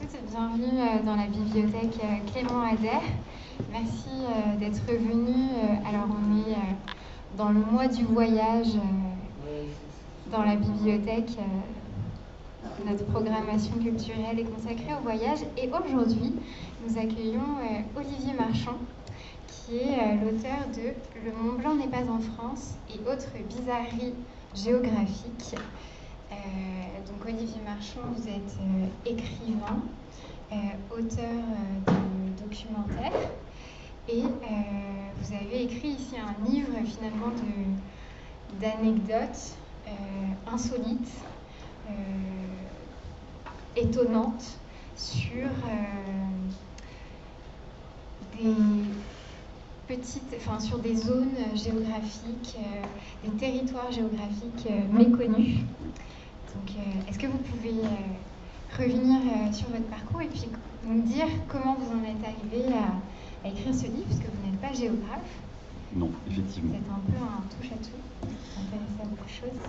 toutes et bienvenue dans la bibliothèque Clément Ader. Merci d'être venus. Alors on est dans le mois du voyage dans la bibliothèque. Notre programmation culturelle est consacrée au voyage et aujourd'hui nous accueillons Olivier Marchand qui est l'auteur de Le Mont Blanc n'est pas en France et autres bizarreries géographiques. Donc Olivier Marchand, vous êtes écrivain, auteur de documentaires et vous avez écrit ici un livre finalement d'anecdotes insolites, étonnantes sur sur des zones géographiques, des territoires géographiques méconnus. Donc, est-ce que vous pouvez revenir sur votre parcours et puis nous dire comment vous en êtes arrivé à écrire ce livre, puisque vous n'êtes pas géographe? Non, effectivement. Vous êtes un peu un touche-à-tout, intéressé à beaucoup de choses.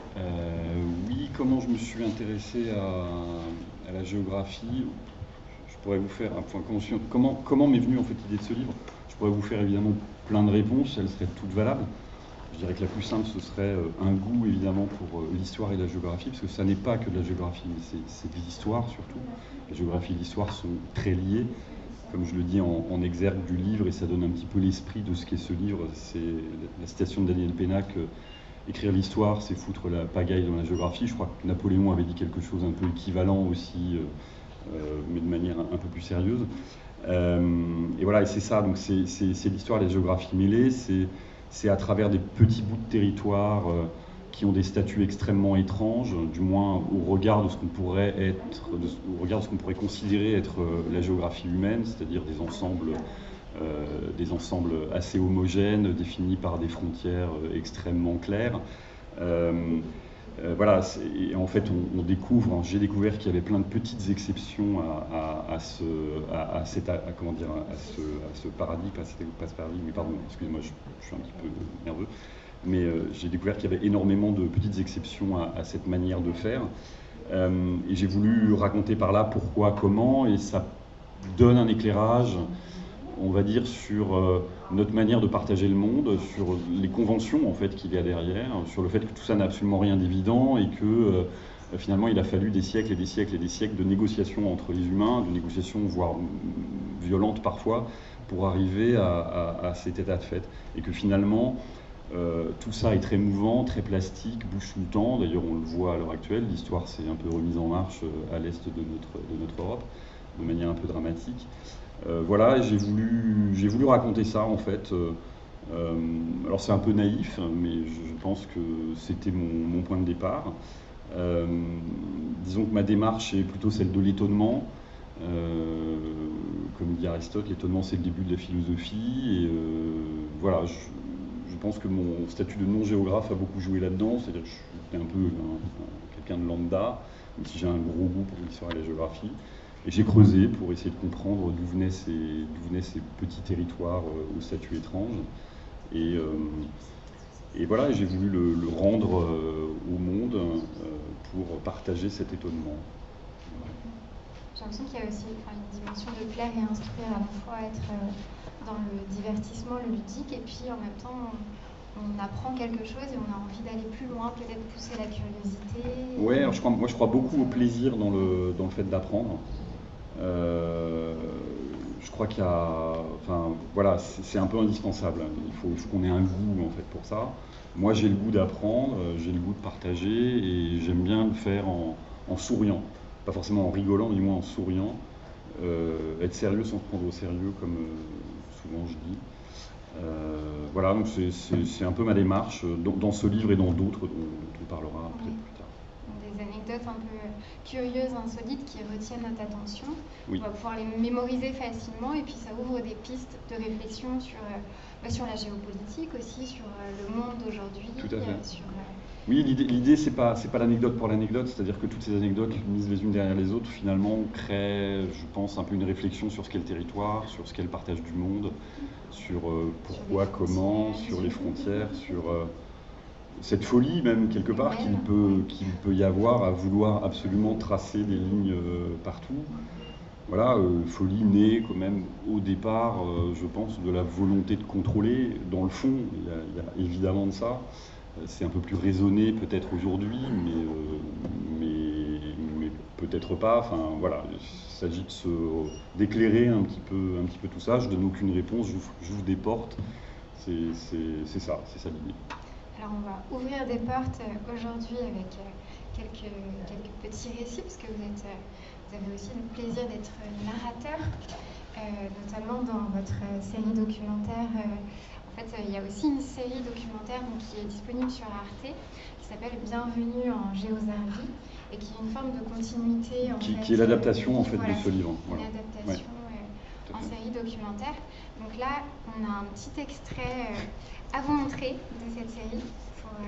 Oui, comment je me suis intéressé à la géographie? Je pourrais vous faire un point. Comment m'est venue en fait l'idée de ce livre? Je pourrais vous faire évidemment plein de réponses, elles seraient toutes valables. Je dirais que la plus simple, ce serait un goût évidemment pour l'histoire et la géographie, parce que ça n'est pas que de la géographie, mais c'est de l'histoire surtout. La géographie et l'histoire sont très liées, comme je le dis en exergue du livre, et ça donne un petit peu l'esprit de ce qu'est ce livre. C'est la citation de Daniel Pénac, écrire l'histoire, c'est foutre la pagaille dans la géographie. Je crois que Napoléon avait dit quelque chose un peu équivalent aussi, mais de manière un peu plus sérieuse. Et voilà, et c'est ça, donc c'est l'histoire et la géographie mêlée, c'est à travers des petits bouts de territoire qui ont des statuts extrêmement étranges, du moins au regard de ce qu'on pourrait être, au regard de ce qu'on pourrait considérer être la géographie humaine, c'est-à-dire des ensembles assez homogènes, définis par des frontières extrêmement claires. Voilà, et en fait, j'ai découvert qu'il y avait plein de petites exceptions à ce paradigme, pas ce paradigme, mais pardon, excusez-moi, je suis un petit peu nerveux, mais j'ai découvert qu'il y avait énormément de petites exceptions à cette manière de faire, et j'ai voulu raconter par là pourquoi, comment, et ça donne un éclairage, on va dire, sur notre manière de partager le monde, sur les conventions en fait qu'il y a derrière, sur le fait que tout ça n'a absolument rien d'évident et que finalement il a fallu des siècles et des siècles et des siècles de négociations entre les humains, de négociations voire violentes parfois, pour arriver à cet état de fait. Et que finalement tout ça est très mouvant, très plastique, bouge tout le temps. D'ailleurs on le voit à l'heure actuelle, l'histoire s'est un peu remise en marche à l'est de notre Europe, de manière un peu dramatique. Voilà, j'ai voulu raconter ça en fait. Alors c'est un peu naïf, mais je pense que c'était mon point de départ. Disons que ma démarche est plutôt celle de l'étonnement. Comme dit Aristote, l'étonnement c'est le début de la philosophie. Et voilà, je pense que mon statut de non-géographe a beaucoup joué là-dedans. C'est-à-dire que je suis un peu quelqu'un de lambda, même si j'ai un gros goût pour l'histoire et la géographie. Et j'ai creusé pour essayer de comprendre d'où venaient ces petits territoires au statut étrange. Et voilà, j'ai voulu le rendre au monde pour partager cet étonnement. J'ai l'impression qu'il y a aussi une dimension de plaire et instruire, à la fois être dans le divertissement, le ludique, et puis en même temps on apprend quelque chose et on a envie d'aller plus loin, peut-être pousser la curiosité. Ouais, alors je crois beaucoup au plaisir dans le fait d'apprendre. Je crois qu'il y a, voilà, c'est un peu indispensable. Il faut qu'on ait un goût en fait pour ça. Moi, j'ai le goût d'apprendre, j'ai le goût de partager, et j'aime bien le faire en souriant, pas forcément en rigolant, mais du moins en souriant. Être sérieux sans se prendre au sérieux, comme souvent je dis. Voilà, donc c'est un peu ma démarche dans ce livre et dans d'autres dont on parlera peut-être plus tard. Des anecdotes un peu curieuses, insolites, qui retiennent notre attention. Oui. On va pouvoir les mémoriser facilement, et puis ça ouvre des pistes de réflexion sur la géopolitique aussi, sur le monde d'aujourd'hui. Tout à fait. Oui, l'idée c'est pas l'anecdote pour l'anecdote, c'est-à-dire que toutes ces anecdotes mises les unes derrière les autres, finalement, créent, je pense, un peu une réflexion sur ce qu'est le territoire, sur ce qu'est le partage du monde, sur pourquoi, comment, sur les frontières, sur cette folie même quelque part qu'il peut y avoir à vouloir absolument tracer des lignes partout. Voilà, folie née quand même au départ, je pense, de la volonté de contrôler. Dans le fond, il y a évidemment de ça. C'est un peu plus raisonné peut-être aujourd'hui, mais peut-être pas. Enfin voilà, il s'agit d'éclairer un petit peu tout ça. Je donne aucune réponse, j'ouvre des portes. C'est ça l'idée. Alors on va ouvrir des portes aujourd'hui avec quelques petits récits, parce que vous avez aussi le plaisir d'être narrateur, notamment dans votre série documentaire. En fait, il y a aussi une série documentaire donc, qui est disponible sur Arte, qui s'appelle Bienvenue en Géoservie, et qui est une forme de continuité. Qui est l'adaptation en fait voilà, de ce livre. Voilà. Une adaptation en série documentaire. Donc là, on a un petit extrait à vous montrer de cette série pour vous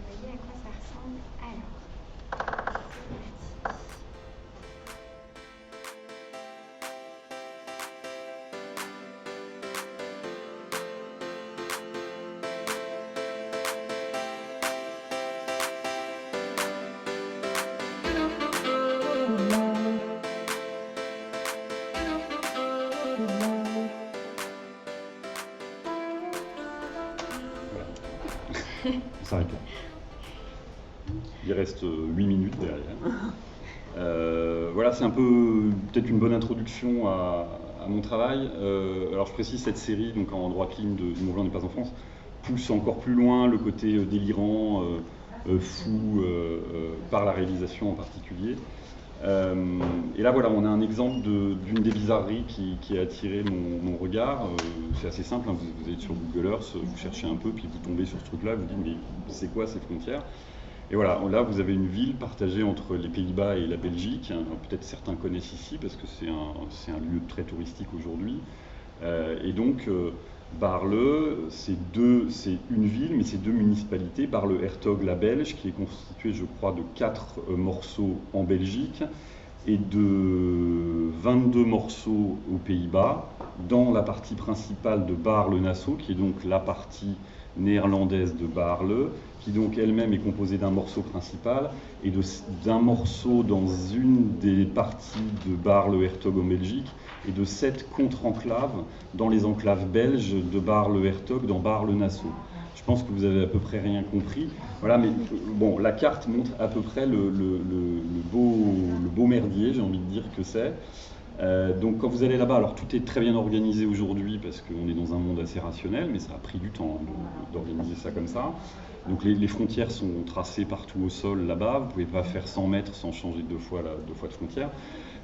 voyez à quoi ça ressemble. Alors, c'est parti. On s'arrête là. Il reste 8 minutes derrière. Voilà, c'est un peu peut-être une bonne introduction à mon travail. Alors je précise, cette série, donc en droite ligne de Mon blanc n'est pas en France, pousse encore plus loin le côté délirant, fou, par la réalisation en particulier. Et là voilà, on a un exemple d'une des bizarreries qui a attiré mon regard. C'est assez simple, hein, vous êtes sur Google Earth, vous cherchez un peu, puis vous tombez sur ce truc-là, vous dites mais c'est quoi ces frontières? Et voilà, là vous avez une ville partagée entre les Pays-Bas et la Belgique. Peut-être certains connaissent ici parce que c'est un lieu très touristique aujourd'hui. Et donc Baarle, c'est une ville, mais c'est 2 municipalités. Baarle-Hertog, la Belge, qui est constituée, je crois, de 4 morceaux en Belgique et de 22 morceaux aux Pays-Bas, dans la partie principale de Baarle-Nassau, qui est donc la partie néerlandaise de Baarle, qui donc elle-même est composée d'un morceau principal et d'un morceau dans une des parties de Baarle-Hertog en Belgique, et de 7 contre-enclaves dans les enclaves belges de Baarle-Hertog dans Baarle-Nassau. Je pense que vous avez à peu près rien compris. Voilà, mais bon, la carte montre à peu près le beau merdier, j'ai envie de dire que c'est. Donc quand vous allez là-bas, alors tout est très bien organisé aujourd'hui parce qu'on est dans un monde assez rationnel, mais ça a pris du temps d'organiser ça comme ça. Donc les frontières sont tracées partout au sol là-bas, vous ne pouvez pas faire 100 mètres sans changer deux fois de frontière.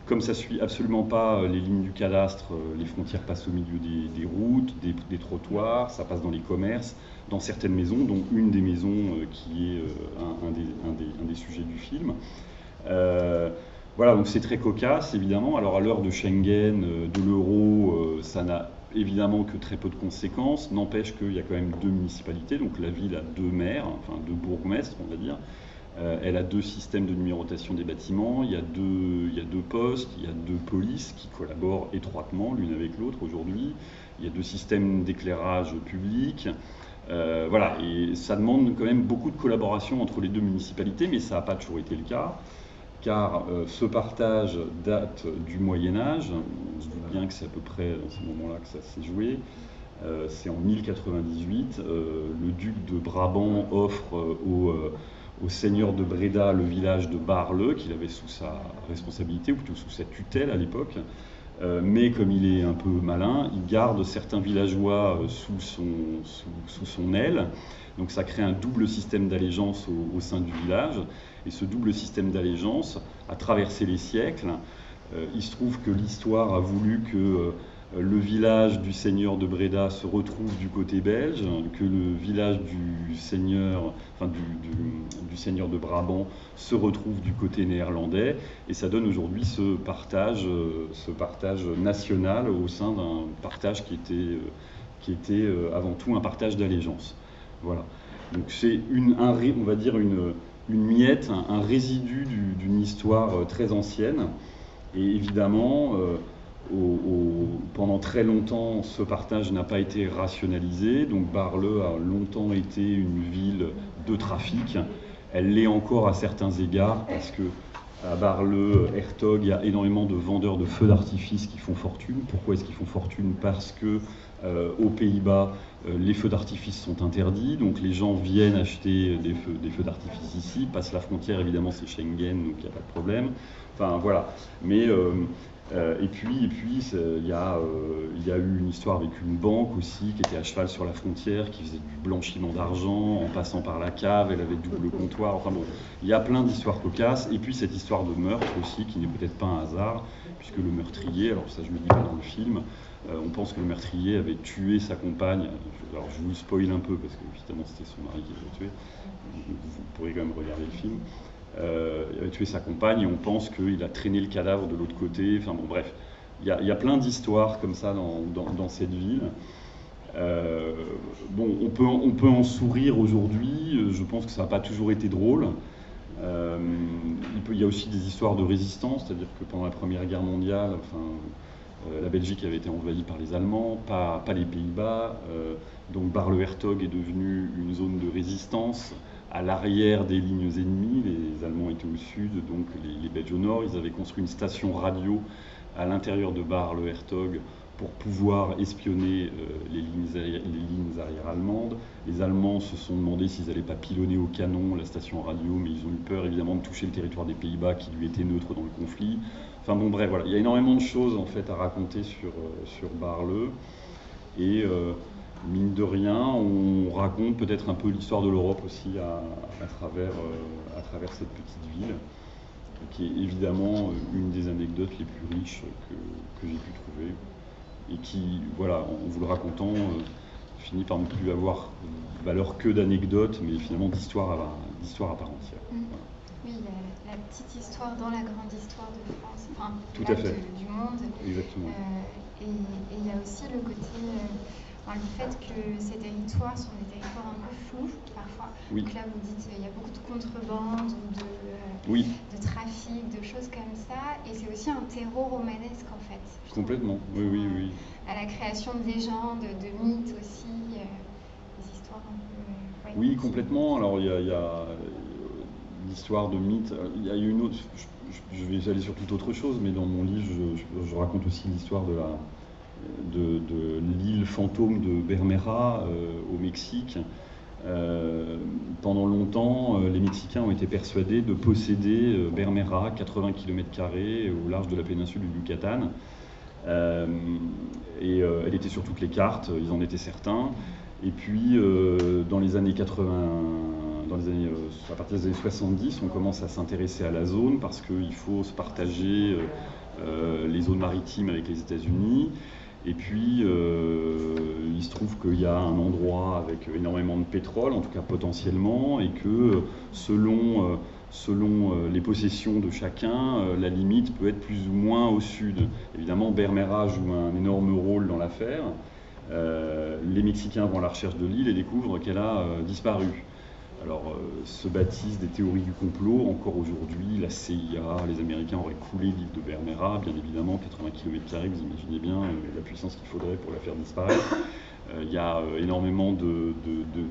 Comme ça ne suit absolument pas les lignes du cadastre, les frontières passent au milieu des routes, des trottoirs, ça passe dans les commerces, dans certaines maisons, dont une des maisons qui est un des sujets du film. Voilà, donc c'est très cocasse, évidemment. Alors à l'heure de Schengen, de l'euro, ça n'a évidemment que très peu de conséquences. N'empêche qu'il y a quand même 2 municipalités, donc la ville a 2 maires, enfin 2 bourgmestres, on va dire. Elle a 2 systèmes de numérotation des bâtiments, il y a 2 postes, il y a 2 polices qui collaborent étroitement l'une avec l'autre aujourd'hui. Il y a 2 systèmes d'éclairage public. Voilà, et ça demande quand même beaucoup de collaboration entre les 2 municipalités, mais ça n'a pas toujours été le cas. Car ce partage date du Moyen-Âge, on se doute bien que c'est à peu près dans ce moment-là que ça s'est joué. C'est en 1098, le duc de Brabant offre au seigneur de Bréda le village de Baarle, qu'il avait sous sa responsabilité, ou plutôt sous sa tutelle à l'époque. Mais comme il est un peu malin, il garde certains villageois sous son aile. Donc ça crée un double système d'allégeance au sein du village. Et ce double système d'allégeance a traversé les siècles. Il se trouve que l'histoire a voulu que le village du seigneur de Bréda se retrouve du côté belge, que le village du seigneur, du seigneur de Brabant se retrouve du côté néerlandais. Et ça donne aujourd'hui ce partage national au sein d'un partage qui était avant tout un partage d'allégeance. Voilà. Donc c'est on va dire une miette, un résidu d'une histoire très ancienne. Et évidemment, pendant très longtemps, ce partage n'a pas été rationalisé. Donc Baarle a longtemps été une ville de trafic. Elle l'est encore à certains égards parce que À Bar-le, Hertog, il y a énormément de vendeurs de feux d'artifice qui font fortune. Pourquoi est-ce qu'ils font fortune? Parce que aux Pays-Bas, les feux d'artifice sont interdits, donc les gens viennent acheter des feux d'artifice ici, passent la frontière, évidemment c'est Schengen, donc il n'y a pas de problème. Enfin voilà. Mais et puis il y a eu une histoire avec une banque aussi qui était à cheval sur la frontière, qui faisait du blanchiment d'argent en passant par la cave, elle avait double comptoir. Enfin bon, il y a plein d'histoires cocasses. Et puis cette histoire de meurtre aussi, qui n'est peut-être pas un hasard, puisque le meurtrier, alors ça je le dis pas dans le film, on pense que le meurtrier avait tué sa compagne. Alors je vous spoil un peu parce que évidemment c'était son mari qui l'avait tué. Vous pourrez quand même regarder le film. Il avait tué sa compagne et on pense qu'il a traîné le cadavre de l'autre côté. Enfin bon, bref, il y a plein d'histoires comme ça dans cette ville. Bon, on peut en sourire aujourd'hui. Je pense que ça n'a pas toujours été drôle. Il y a aussi des histoires de résistance, c'est-à-dire que pendant la Première Guerre mondiale, la Belgique avait été envahie par les Allemands, pas les Pays-Bas. Donc Bar-le-Hertog est devenu une zone de résistance à l'arrière des lignes ennemies. Les Allemands étaient au sud, donc les Belges au nord. Ils avaient construit une station radio à l'intérieur de Bar-le-Hertog pour pouvoir espionner les lignes arrière allemandes. Les Allemands se sont demandé s'ils n'allaient pas pilonner au canon la station radio, mais ils ont eu peur évidemment de toucher le territoire des Pays-Bas qui lui était neutre dans le conflit. Enfin bon bref, voilà, il y a énormément de choses en fait à raconter sur Bar-le. Et mine de rien, on raconte peut-être un peu l'histoire de l'Europe aussi à travers cette petite ville, qui est évidemment une des anecdotes les plus riches que j'ai pu trouver. Et qui, voilà, en vous le racontant, finit par ne plus avoir valeur que d'anecdotes, mais finalement d'histoire à part entière. Voilà. Oui, il y a la petite histoire dans la grande histoire de France, enfin, tout à fait. Du monde. Exactement. Et il y a aussi le côté, le fait que ces territoires sont des territoires un peu flous parfois. Oui. Donc là, vous dites il y a beaucoup de contrebande ou de trafic, de choses comme ça. Et c'est aussi un terreau romanesque en fait. Complètement, oui. À la création de légendes, de mythes aussi, des histoires un peu... Oui, complètement. Alors il y a l'histoire de mythes. Il y a une autre... Je vais aller sur toute autre chose, mais dans mon livre, je raconte aussi l'histoire de l'île fantôme de Bermera au Mexique. Pendant longtemps, les Mexicains ont été persuadés de posséder Bermera, 80 km² au large de la péninsule du Yucatan. Elle était sur toutes les cartes, ils en étaient certains. Et puis, dans les années 80, à partir des années 70, on commence à s'intéresser à la zone parce qu'il faut se partager les zones maritimes avec les États-Unis. Et puis, il se trouve qu'il y a un endroit avec énormément de pétrole, en tout cas potentiellement, et que selon les possessions de chacun, la limite peut être plus ou moins au sud. Évidemment, Bermera joue un énorme rôle dans l'affaire. Les Mexicains vont à la recherche de l'île et découvrent qu'elle a disparu. Alors, se bâtissent des théories du complot. Encore aujourd'hui, la CIA, les Américains auraient coulé l'île de Bermera. Bien évidemment, 80 km², vous imaginez bien la puissance qu'il faudrait pour la faire disparaître. Il y a énormément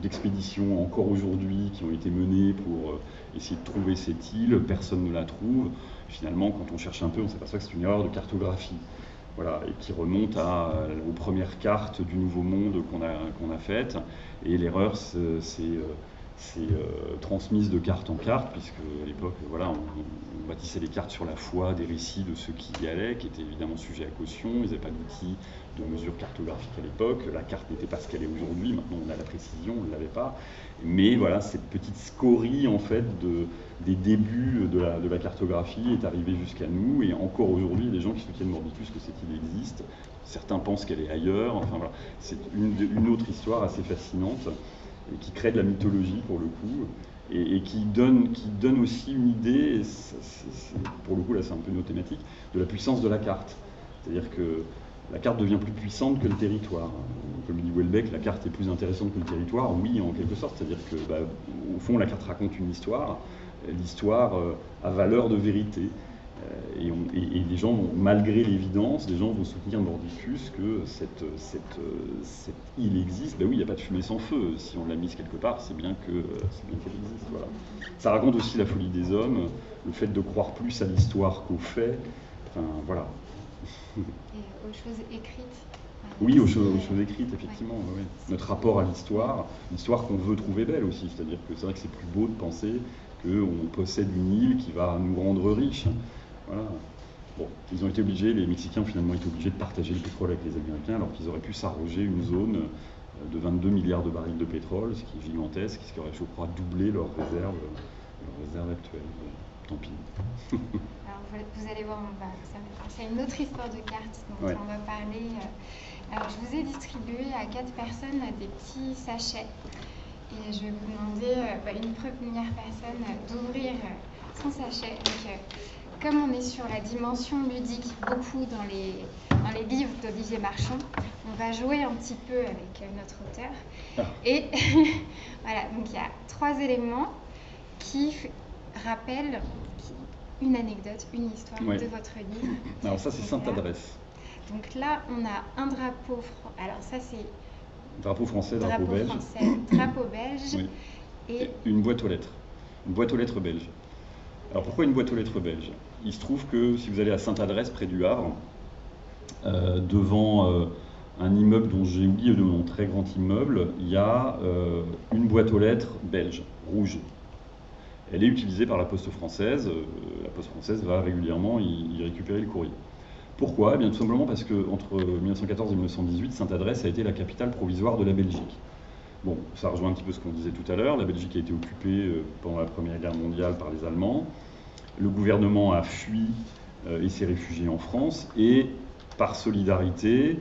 d'expéditions encore aujourd'hui qui ont été menées pour essayer de trouver cette île. Personne ne la trouve. Finalement, quand on cherche un peu, on s'aperçoit que c'est une erreur de cartographie. Voilà, et qui remonte aux premières cartes du Nouveau Monde qu'on a faites. Et l'erreur, c'est transmise de carte en carte, puisque à l'époque, voilà, on bâtissait les cartes sur la foi des récits de ceux qui y allaient, qui étaient évidemment sujets à caution. Ils n'avaient pas d'outils de mesure cartographique à l'époque. La carte n'était pas ce qu'elle est aujourd'hui. Maintenant, on a la précision, on ne l'avait pas. Mais voilà, cette petite scorie en fait des débuts de la cartographie est arrivée jusqu'à nous. Et encore aujourd'hui, il y a des gens qui soutiennent mordicus que cette île existe. Certains pensent qu'elle est ailleurs. Enfin voilà, c'est une autre histoire assez fascinante et qui crée de la mythologie pour le coup, et qui donne aussi une idée, pour le coup là c'est un peu nos thématiques, de la puissance de la carte. C'est-à-dire que la carte devient plus puissante que le territoire. Comme dit Houellebecq, la carte est plus intéressante que le territoire, oui en quelque sorte, c'est-à-dire que au fond la carte raconte une histoire, l'histoire a valeur de vérité. Et les gens, malgré l'évidence, les gens vont soutenir mordicus que cette île existe. Ben oui, il n'y a pas de fumée sans feu. Si on l'a mise quelque part, c'est bien qu'elle existe. Voilà. Ça raconte aussi la folie des hommes, le fait de croire plus à l'histoire qu'aux faits. Enfin, voilà. Et aux choses écrites. Oui, aux choses écrites, effectivement. Ouais. Ouais. Notre rapport à l'histoire qu'on veut trouver belle aussi. C'est-à-dire que c'est vrai que c'est plus beau de penser qu'on possède une île qui va nous rendre riches. Voilà. Bon, ils ont été obligés, les Mexicains ont finalement été obligés de partager le pétrole avec les Américains alors qu'ils auraient pu s'arroger une zone de 22 milliards de barils de pétrole, ce qui est gigantesque, ce qui aurait, je crois, doublé leurs réserves actuelles. Tant pis. Alors, vous allez voir, c'est une autre histoire de cartes dont on va parler. Alors, je vous ai distribué à 4 personnes des petits sachets. Et je vais vous demander, une première personne, d'ouvrir son sachet. Donc, comme on est sur la dimension ludique, beaucoup dans les livres d'Olivier Marchand, on va jouer un petit peu avec notre auteur. Et voilà, donc il y a 3 éléments qui rappellent une anecdote, une histoire de votre livre. Alors ça, c'est Sainte-Adresse. Donc là, on a un drapeau, alors ça c'est... Drapeau français, drapeau belge. Drapeau belge. Oui. Et une boîte aux lettres. Une boîte aux lettres belge. Alors pourquoi une boîte aux lettres belge? Il se trouve que si vous allez à Sainte-Adresse, près du Havre, devant un immeuble dont j'ai oublié le nom, très grand immeuble, il y a une boîte aux lettres belge, rouge. Elle est utilisée par la Poste française. La Poste française va régulièrement y récupérer le courrier. Pourquoi? Eh bien, tout simplement parce qu'entre 1914 et 1918, Sainte-Adresse a été la capitale provisoire de la Belgique. Bon, ça rejoint un petit peu ce qu'on disait tout à l'heure. La Belgique a été occupée pendant la Première Guerre mondiale par les Allemands. Le gouvernement a fui et s'est réfugié en France. Et par solidarité,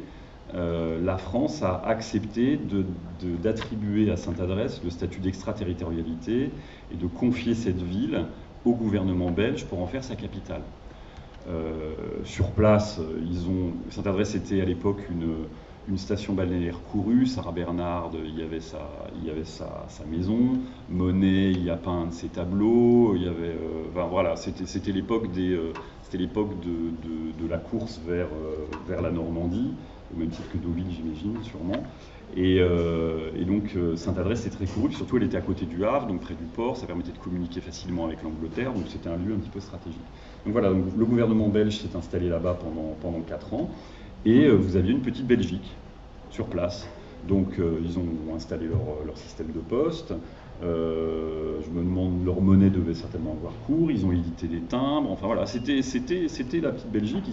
la France a accepté d'attribuer à Sainte-Adresse le statut d'extraterritorialité et de confier cette ville au gouvernement belge pour en faire sa capitale. Sur place, Sainte-Adresse était à l'époque une station balnéaire courue. Sarah Bernard il y avait sa maison. Monet y a peint ses tableaux. Il y avait, voilà, c'était l'époque de la course vers la Normandie, au même titre que Deauville, j'imagine, sûrement. Et donc Sainte-Adresse est très courue, surtout elle était à côté du Havre, donc près du port, ça permettait de communiquer facilement avec l'Angleterre, donc c'était un lieu un petit peu stratégique. Donc voilà, donc le gouvernement belge s'est installé là-bas pendant 4 ans, et vous aviez une petite Belgique sur place. Donc ils ont installé leur système de poste. Je me demande, leur monnaie devait certainement avoir cours. Ils ont édité des timbres. Enfin voilà, c'était la petite Belgique.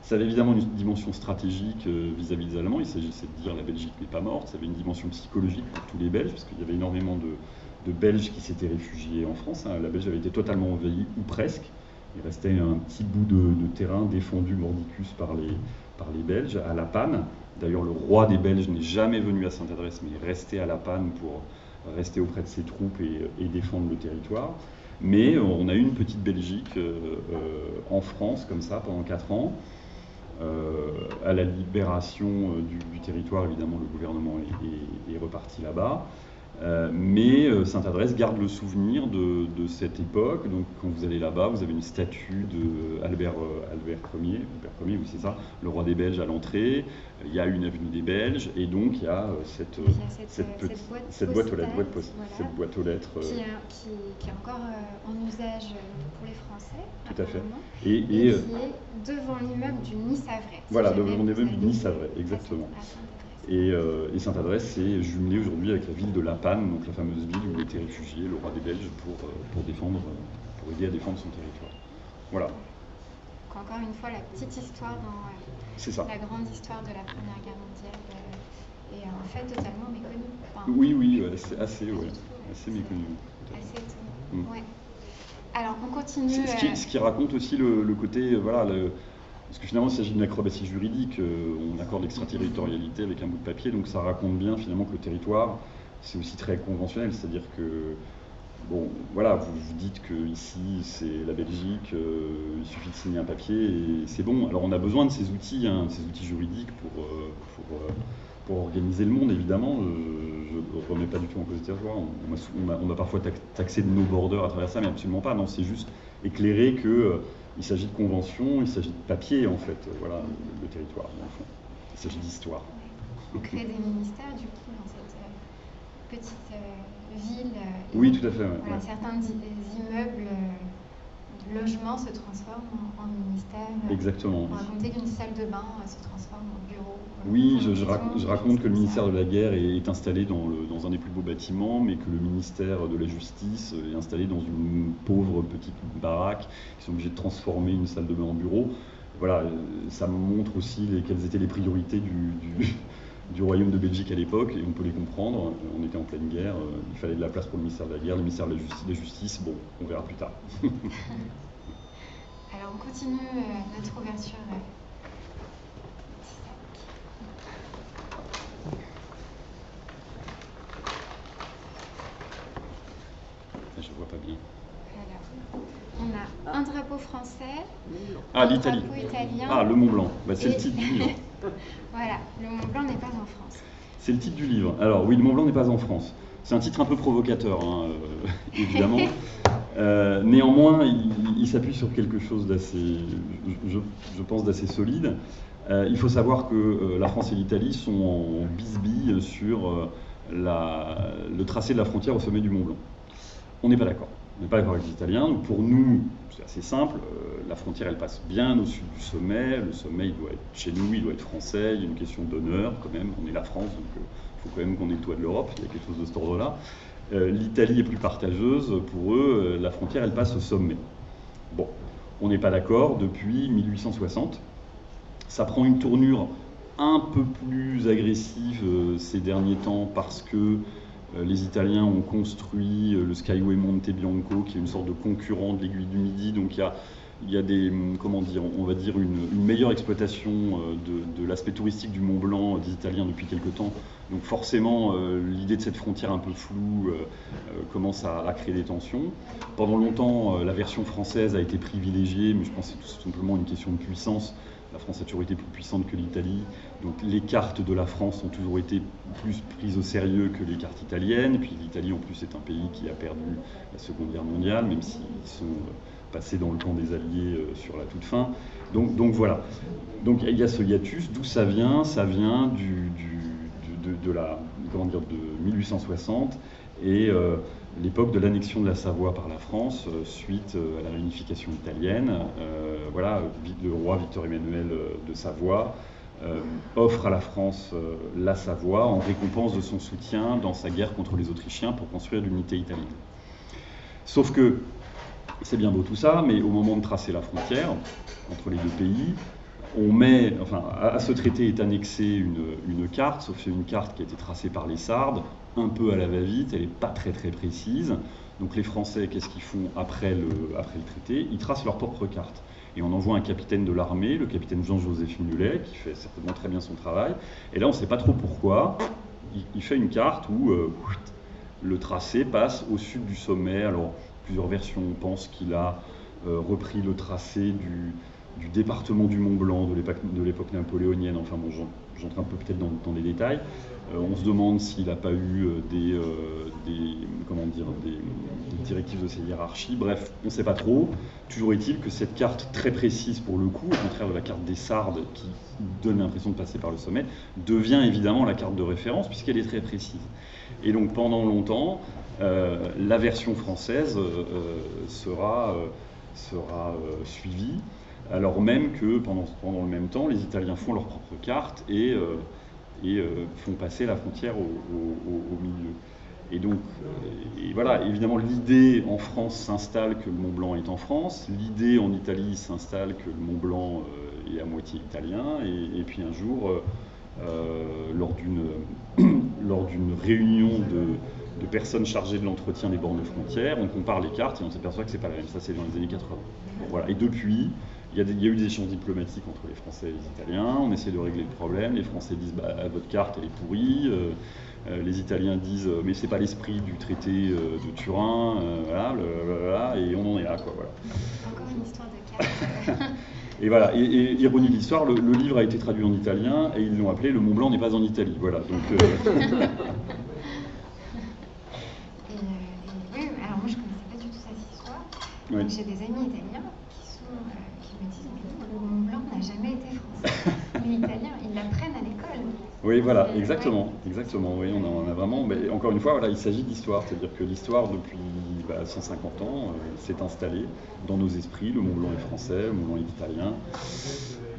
Ça avait évidemment une dimension stratégique vis-à-vis des Allemands. Il s'agissait de dire la Belgique n'est pas morte. Ça avait une dimension psychologique pour tous les Belges, parce qu'il y avait énormément de Belges qui s'étaient réfugiés en France. La Belgique avait été totalement envahie, ou presque. Il restait un petit bout de terrain défendu mordicus par les Belges, à La Panne. D'ailleurs, le roi des Belges n'est jamais venu à Sainte-Adresse, mais est resté à La Panne pour rester auprès de ses troupes et défendre le territoire. Mais on a eu une petite Belgique en France, comme ça, pendant 4 ans. À la libération du territoire, évidemment, le gouvernement est reparti là-bas. Mais Sainte-Adresse garde le souvenir de cette époque. Donc quand vous allez là-bas, vous avez une statue d'Albert Ier, oui c'est ça, le roi des Belges à l'entrée. Il y a une avenue des Belges et donc il y a cette boîte aux lettres. Qui est encore en usage pour les Français. Tout à fait. Et qui est devant l'immeuble du Nice-Havrais. Voilà, devant l'immeuble du Nice-Havrais, exactement. Et Sainte-Adresse est jumelée aujourd'hui avec la ville de La Panne, donc la fameuse ville où était réfugié le roi des Belges pour aider à défendre son territoire. Voilà. Donc encore une fois, la petite histoire dans la grande histoire de la Première Guerre mondiale est en fait totalement méconnue. Enfin, oui, c'est assez méconnu. Assez étonnant. Ouais. Alors on continue. Ce qui raconte aussi le côté, parce que finalement il s'agit d'une acrobatie juridique, on accorde l'extraterritorialité avec un bout de papier, donc ça raconte bien finalement que le territoire c'est aussi très conventionnel, c'est-à-dire que bon, voilà, vous dites que ici c'est la Belgique, il suffit de signer un papier et c'est bon. Alors on a besoin de ces outils juridiques pour organiser le monde, évidemment. Je ne remets pas du tout en cause le territoire. On a parfois taxé de no border à travers ça, mais absolument pas. Non, c'est juste éclairer que Il s'agit de conventions, il s'agit de papier, en fait, voilà, le territoire, dans le fond. Il s'agit d'histoire. On crée des ministères, du coup, dans cette petite ville. Oui, tout à fait. Ouais, voilà, ouais. certains immeubles, logements se transforment en ministères. Exactement. On racontait qu'une salle de bain se transforme en bureau. Oui, je raconte que le ministère de la Guerre est installé dans un des plus beaux bâtiments, mais que le ministère de la Justice est installé dans une pauvre petite baraque. Ils sont obligés de transformer une salle de bain en bureau. Voilà, ça montre aussi quelles étaient les priorités du Royaume de Belgique à l'époque, et on peut les comprendre. On était en pleine guerre, il fallait de la place pour le ministère de la Guerre, le ministère de la Justice, bon, on verra plus tard. Alors on continue notre ouverture. Je vois pas bien. Alors, on a un drapeau français, un l'Italie. Drapeau italien. Ah, le Mont Blanc, bah, c'est le titre du livre. Voilà, le Mont Blanc n'est pas en France. C'est le titre du livre. Alors oui, le Mont Blanc n'est pas en France. C'est un titre un peu provocateur, hein, évidemment. Néanmoins, il s'appuie sur quelque chose d'assez, je pense, d'assez solide. Il faut savoir que la France et l'Italie sont en bisbille sur le tracé de la frontière au sommet du Mont Blanc. On n'est pas d'accord. On n'est pas d'accord avec les Italiens. Donc pour nous, c'est assez simple. La frontière, elle passe bien au sud du sommet. Le sommet, il doit être chez nous, il doit être français. Il y a une question d'honneur quand même. On est la France, donc il faut quand même qu'on ait le toit de l'Europe. Il y a quelque chose de cet ordre-là. L'Italie est plus partageuse. Pour eux, la frontière, elle passe au sommet. Bon, on n'est pas d'accord depuis 1860. Ça prend une tournure un peu plus agressive ces derniers temps parce que les Italiens ont construit le Skyway Monte Bianco, qui est une sorte de concurrent de l'aiguille du Midi. Donc il y a des, comment dire, on va dire une meilleure exploitation de l'aspect touristique du Mont Blanc des Italiens depuis quelques temps. Donc forcément, l'idée de cette frontière un peu floue commence à créer des tensions. Pendant longtemps, la version française a été privilégiée, mais je pense que c'est tout simplement une question de puissance. La France a toujours été plus puissante que l'Italie, donc les cartes de la France ont toujours été plus prises au sérieux que les cartes italiennes. Puis l'Italie en plus est un pays qui a perdu la Seconde Guerre mondiale, même s'ils sont passés dans le camp des Alliés sur la toute fin. Donc voilà. Donc il y a ce hiatus. D'où ça vient? Ça vient de 1860 et l'époque de l'annexion de la Savoie par la France suite à la réunification italienne. Voilà, le roi Victor Emmanuel de Savoie offre à la France la Savoie en récompense de son soutien dans sa guerre contre les Autrichiens pour construire l'unité italienne. Sauf que c'est bien beau tout ça, mais au moment de tracer la frontière entre les deux pays, à ce traité est annexée une carte, sauf que c'est une carte qui a été tracée par les Sardes, un peu à la va-vite, elle n'est pas très précise. Donc les Français, qu'est-ce qu'ils font après le traité? Ils tracent leur propre carte. Et on envoie un capitaine de l'armée, le capitaine Jean-Joseph Mulet, qui fait certainement très bien son travail. Et là, on ne sait pas trop pourquoi. Il fait une carte où le tracé passe au sud du sommet. Alors, plusieurs versions pensent qu'il a repris le tracé du département du Mont Blanc de l'époque napoléonienne. Enfin bon, j'entre un peu peut-être dans les détails. On se demande s'il n'a pas eu des directives de ses hiérarchies. Bref, on ne sait pas trop. Toujours est-il que cette carte très précise pour le coup, au contraire de la carte des Sardes qui donne l'impression de passer par le sommet, devient évidemment la carte de référence puisqu'elle est très précise. Et donc pendant longtemps, la version française sera suivie, alors même que pendant le même temps, les Italiens font leur propre carte et font passer la frontière au milieu. Et donc, voilà, évidemment, l'idée en France s'installe que le Mont Blanc est en France, l'idée en Italie s'installe que le Mont Blanc est à moitié italien, et puis un jour, lors d'une réunion de personnes chargées de l'entretien des bornes frontières, on compare les cartes et on s'aperçoit que c'est pas la même. Ça, c'est dans les années 80. Bon, voilà. Et depuis, il y a eu des échanges diplomatiques entre les Français et les Italiens. On essaie de régler le problème. Les Français disent votre carte elle est pourrie. Les Italiens disent mais c'est pas l'esprit du traité de Turin. Voilà, et on en est là, quoi. Voilà. Encore une histoire de carte. Et voilà, et ironie de l'histoire, le livre a été traduit en italien et ils l'ont appelé Le Mont Blanc n'est pas en Italie. Voilà. Donc, oui, alors moi je connaissais pas du tout cette histoire. Oui. Donc j'ai des amis italiens qui sont qui me disent mais le Mont Blanc n'a jamais été français. Les Italiens, ils l'apprennent à l'école. Oui, voilà, exactement. Oui, on a vraiment. Mais encore une fois, voilà, il s'agit d'histoire, c'est-à-dire que l'histoire depuis 150 ans s'est installée dans nos esprits. Le Mont Blanc est français, le Mont Blanc est italien.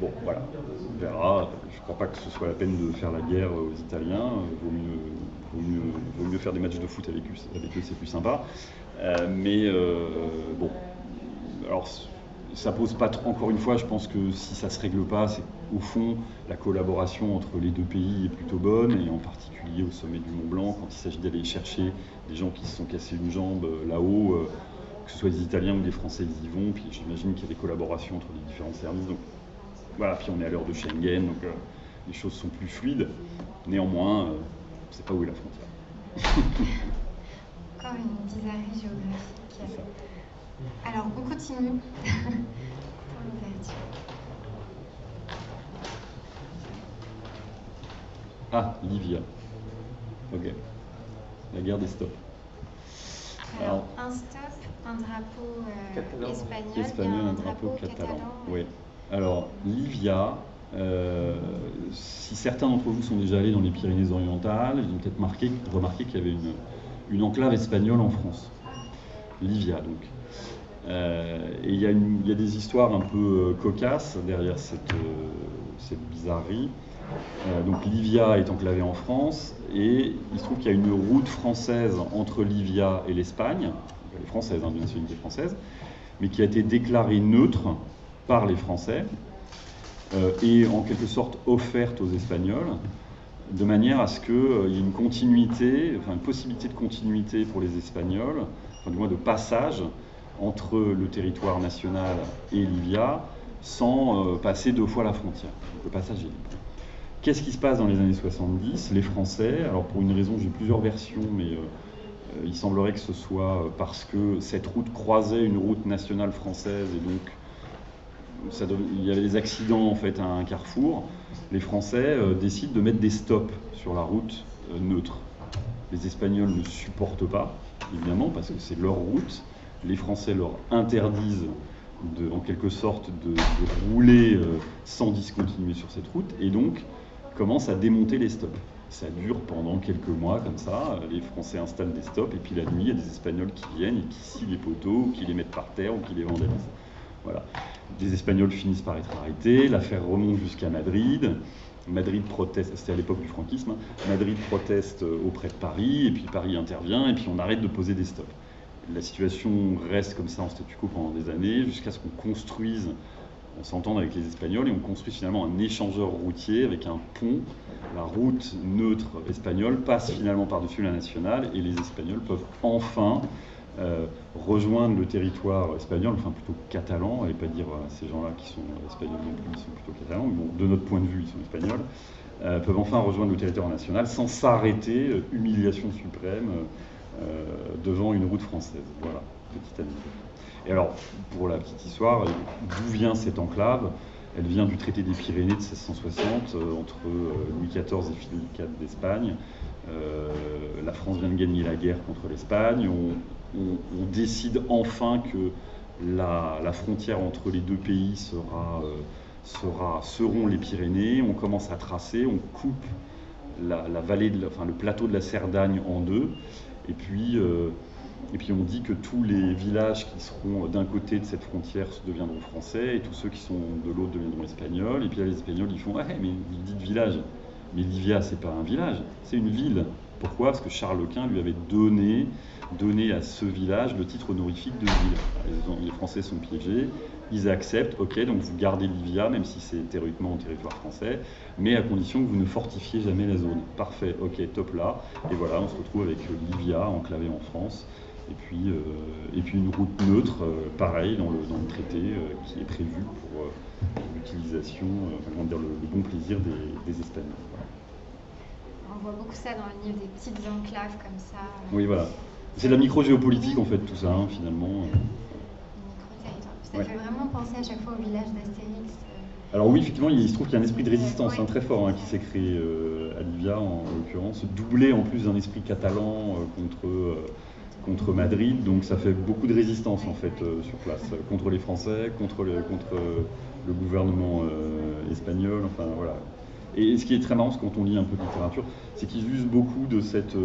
Bon, voilà, on verra. Je ne crois pas que ce soit la peine de faire la guerre aux Italiens. Vaut mieux faire des matchs de foot avec eux, c'est plus sympa. Bon, alors ça pose pas trop, encore une fois, je pense que si ça se règle pas, c'est au fond la collaboration entre les deux pays est plutôt bonne, et en particulier au sommet du Mont Blanc, quand il s'agit d'aller chercher des gens qui se sont cassés une jambe là-haut, que ce soit des Italiens ou des Français, ils y vont, puis j'imagine qu'il y a des collaborations entre les différents services. Donc voilà, puis on est à l'heure de Schengen, donc les choses sont plus fluides. Néanmoins, on ne sait pas où est la frontière. Encore une bizarrerie géographique. Alors, on continue pour l'ouverture. Ah, Livia. Ok. La guerre des stops. Alors, un stop, un drapeau espagnol et un drapeau catalan. Oui. Alors, Livia, si certains d'entre vous sont déjà allés dans les Pyrénées-Orientales, ils ont peut-être remarqué qu'il y avait une enclave espagnole en France. Livia, donc. Et il y a des histoires un peu cocasses derrière cette bizarrerie. Donc Livia est enclavée en France, et il se trouve qu'il y a une route française entre Livia et l'Espagne, elle est française, de nationalité française, mais qui a été déclarée neutre par les Français et en quelque sorte offerte aux Espagnols, de manière à ce qu'il y ait une possibilité de continuité pour les Espagnols, enfin du moins de passage entre le territoire national et Livia, sans passer 2 fois la frontière. Donc le passage est libre. Qu'est-ce qui se passe dans les années 70 ? Les Français, alors pour une raison, j'ai plusieurs versions, mais il semblerait que ce soit parce que cette route croisait une route nationale française, et donc il y avait des accidents en fait à un carrefour. Les Français décident de mettre des stops sur la route neutre. Les Espagnols ne supportent pas, évidemment, parce que c'est leur route. Les Français leur interdisent en quelque sorte de rouler sans discontinuer sur cette route, et donc commencent à démonter les stops. Ça dure pendant quelques mois comme ça, les Français installent des stops, et puis la nuit, il y a des Espagnols qui viennent et qui scient les poteaux, ou qui les mettent par terre, ou qui les vandalisent. Voilà. Des Espagnols finissent par être arrêtés, l'affaire remonte jusqu'à Madrid. Madrid proteste, c'était à l'époque du franquisme, Madrid proteste auprès de Paris, et puis Paris intervient, et puis on arrête de poser des stops. La situation reste comme ça en statu quo pendant des années, jusqu'à ce qu'on construise, on s'entende avec les Espagnols, et on construit finalement un échangeur routier avec un pont. La route neutre espagnole passe finalement par-dessus la nationale, et les Espagnols peuvent enfin rejoindre le territoire espagnol, enfin plutôt catalan, et pas dire ces gens-là qui sont espagnols non plus, ils sont plutôt catalans, mais bon, de notre point de vue, ils sont espagnols, peuvent enfin rejoindre le territoire national sans s'arrêter, humiliation suprême, devant une route française. Voilà, petite anecdote. Et alors, pour la petite histoire, d'où vient cette enclave ? Elle vient du traité des Pyrénées de 1660 entre Louis XIV et Philippe IV d'Espagne. La France vient de gagner la guerre contre l'Espagne. On décide enfin que la frontière entre les deux pays seront les Pyrénées. On commence à tracer, on coupe la vallée, le plateau de la Cerdagne en deux. Et puis on dit que tous les villages qui seront d'un côté de cette frontière deviendront français, et tous ceux qui sont de l'autre deviendront espagnols. Et puis là, les Espagnols, ils font « Ah, mais vous dites village ». Mais Livia, c'est pas un village, c'est une ville. Pourquoi ? Parce que Charles Quint lui avait donné à ce village le titre honorifique de ville. Les Français sont piégés, ils acceptent, ok, donc vous gardez Livia, même si c'est théoriquement un territoire français, mais à condition que vous ne fortifiez jamais la zone. Parfait, ok, top là. Et voilà, on se retrouve avec Livia, enclavée en France, et puis une route neutre, pareil, dans le traité, qui est prévu pour l'utilisation, le bon plaisir des Espagnols. Voilà. On voit beaucoup ça dans le livre, des petites enclaves comme ça. Oui, voilà. C'est de la micro-géopolitique, en fait, tout ça, finalement. Micro-territoire. Ça fait vraiment penser à chaque fois au village d'Astérix. Alors oui, effectivement, il se trouve qu'il y a un esprit de résistance très fort qui s'est créé à Livia, en l'occurrence, doublé en plus d'un esprit catalan contre contre Madrid, donc ça fait beaucoup de résistance en fait sur place, contre les Français, contre le gouvernement espagnol, enfin voilà. Et ce qui est très marrant, quand on lit un peu de littérature, c'est qu'ils usent beaucoup de cette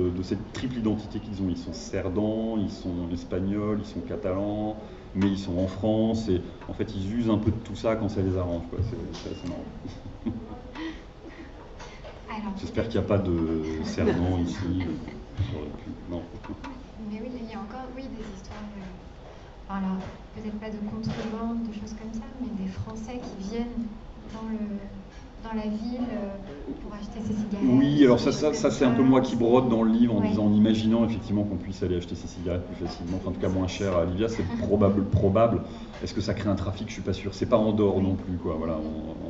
triple identité qu'ils ont. Ils sont cerdans, ils sont espagnols, ils sont catalans, mais ils sont en France, et en fait ils usent un peu de tout ça quand ça les arrange, quoi. C'est assez marrant. J'espère qu'il n'y a pas de cerdans ici. Non. Mais oui, il y a encore des histoires alors, peut-être pas de contrebande, de choses comme ça, mais des Français qui viennent dans la ville pour acheter ces cigarettes. Oui, alors ça c'est un peu moi qui brode dans le livre en imaginant effectivement qu'on puisse aller acheter ces cigarettes plus facilement, enfin, en tout cas moins cher à Olivia, c'est probable. Est-ce que ça crée un trafic? Je suis pas sûr. C'est pas Andorre non plus, quoi. Voilà,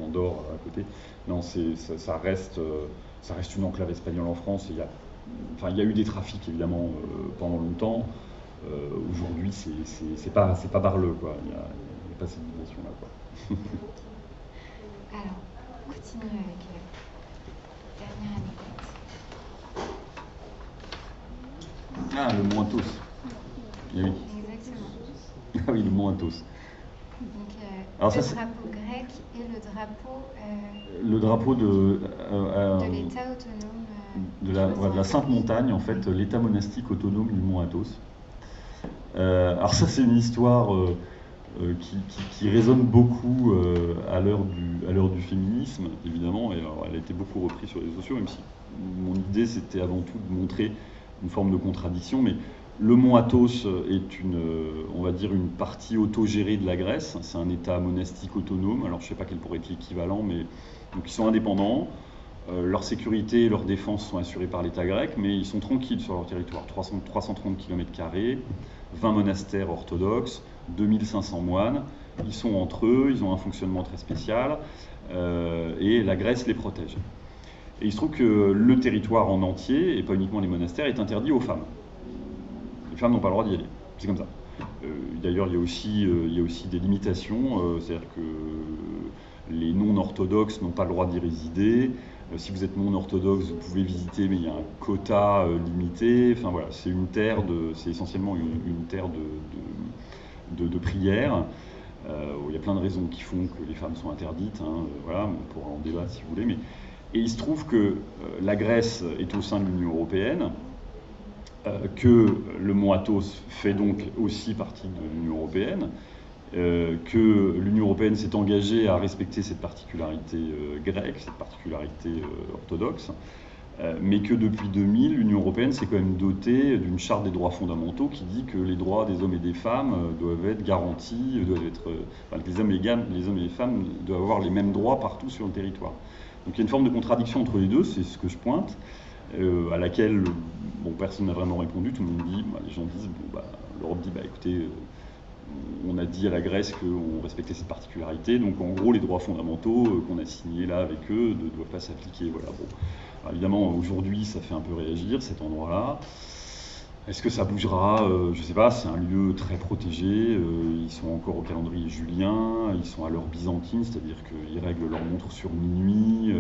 Andorre à côté. Non, ça reste une enclave espagnole en France. Il y a eu des trafics évidemment pendant longtemps. Aujourd'hui, c'est pas Bar-le, quoi. Il y a pas cette dimension-là, quoi. Alors, on continue avec la dernière anecdote. Ah, le mont Athos. Eh oui. Exactement. Ah oui, le mont Athos. Donc, alors, le drapeau grec et le drapeau de l'État autonome. De la Sainte Montagne, en fait, l'État monastique autonome du mont Athos. Alors ça, c'est une histoire qui résonne beaucoup à l'heure du féminisme, évidemment, et alors, elle a été beaucoup reprise sur les réseaux sociaux, même si mon idée, c'était avant tout de montrer une forme de contradiction, mais le mont Athos est on va dire, une partie autogérée de la Grèce. C'est un État monastique autonome. Alors, je ne sais pas quel pourrait être l'équivalent, mais donc ils sont indépendants. Leur sécurité et leur défense sont assurées par l'État grec, mais ils sont tranquilles sur leur territoire. 330 km², 20 monastères orthodoxes, 2500 moines. Ils sont entre eux, ils ont un fonctionnement très spécial, et la Grèce les protège. Et il se trouve que le territoire en entier, et pas uniquement les monastères, est interdit aux femmes. Les femmes n'ont pas le droit d'y aller. C'est comme ça. D'ailleurs, il y a aussi des limitations, c'est-à-dire que les non-orthodoxes n'ont pas le droit d'y résider. Si vous êtes non-orthodoxe, vous pouvez visiter, mais il y a un quota limité. Enfin voilà, c'est essentiellement une terre de prière. Il y a plein de raisons qui font que les femmes sont interdites. Voilà, on pourra en débattre si vous voulez. Et il se trouve que la Grèce est au sein de l'Union européenne, que le mont Athos fait donc aussi partie de l'Union européenne, que l'Union européenne s'est engagée à respecter cette particularité grecque, cette particularité orthodoxe, mais que depuis 2000, l'Union européenne s'est quand même dotée d'une charte des droits fondamentaux qui dit que les droits des hommes et des femmes doivent être garantis, que les hommes et les femmes doivent avoir les mêmes droits partout sur le territoire. Donc il y a une forme de contradiction entre les deux, c'est ce que je pointe, à laquelle personne n'a vraiment répondu. Tout le monde dit, les gens disent, l'Europe dit, écoutez, on a dit à la Grèce qu'on respectait cette particularité, donc en gros les droits fondamentaux qu'on a signés là avec eux ne doivent pas s'appliquer. Voilà. Alors, évidemment, aujourd'hui, ça fait un peu réagir cet endroit-là. Est-ce que ça bougera? Je ne sais pas, c'est un lieu très protégé, ils sont encore au calendrier julien, ils sont à l'heure byzantine, c'est-à-dire qu'ils règlent leur montre sur minuit.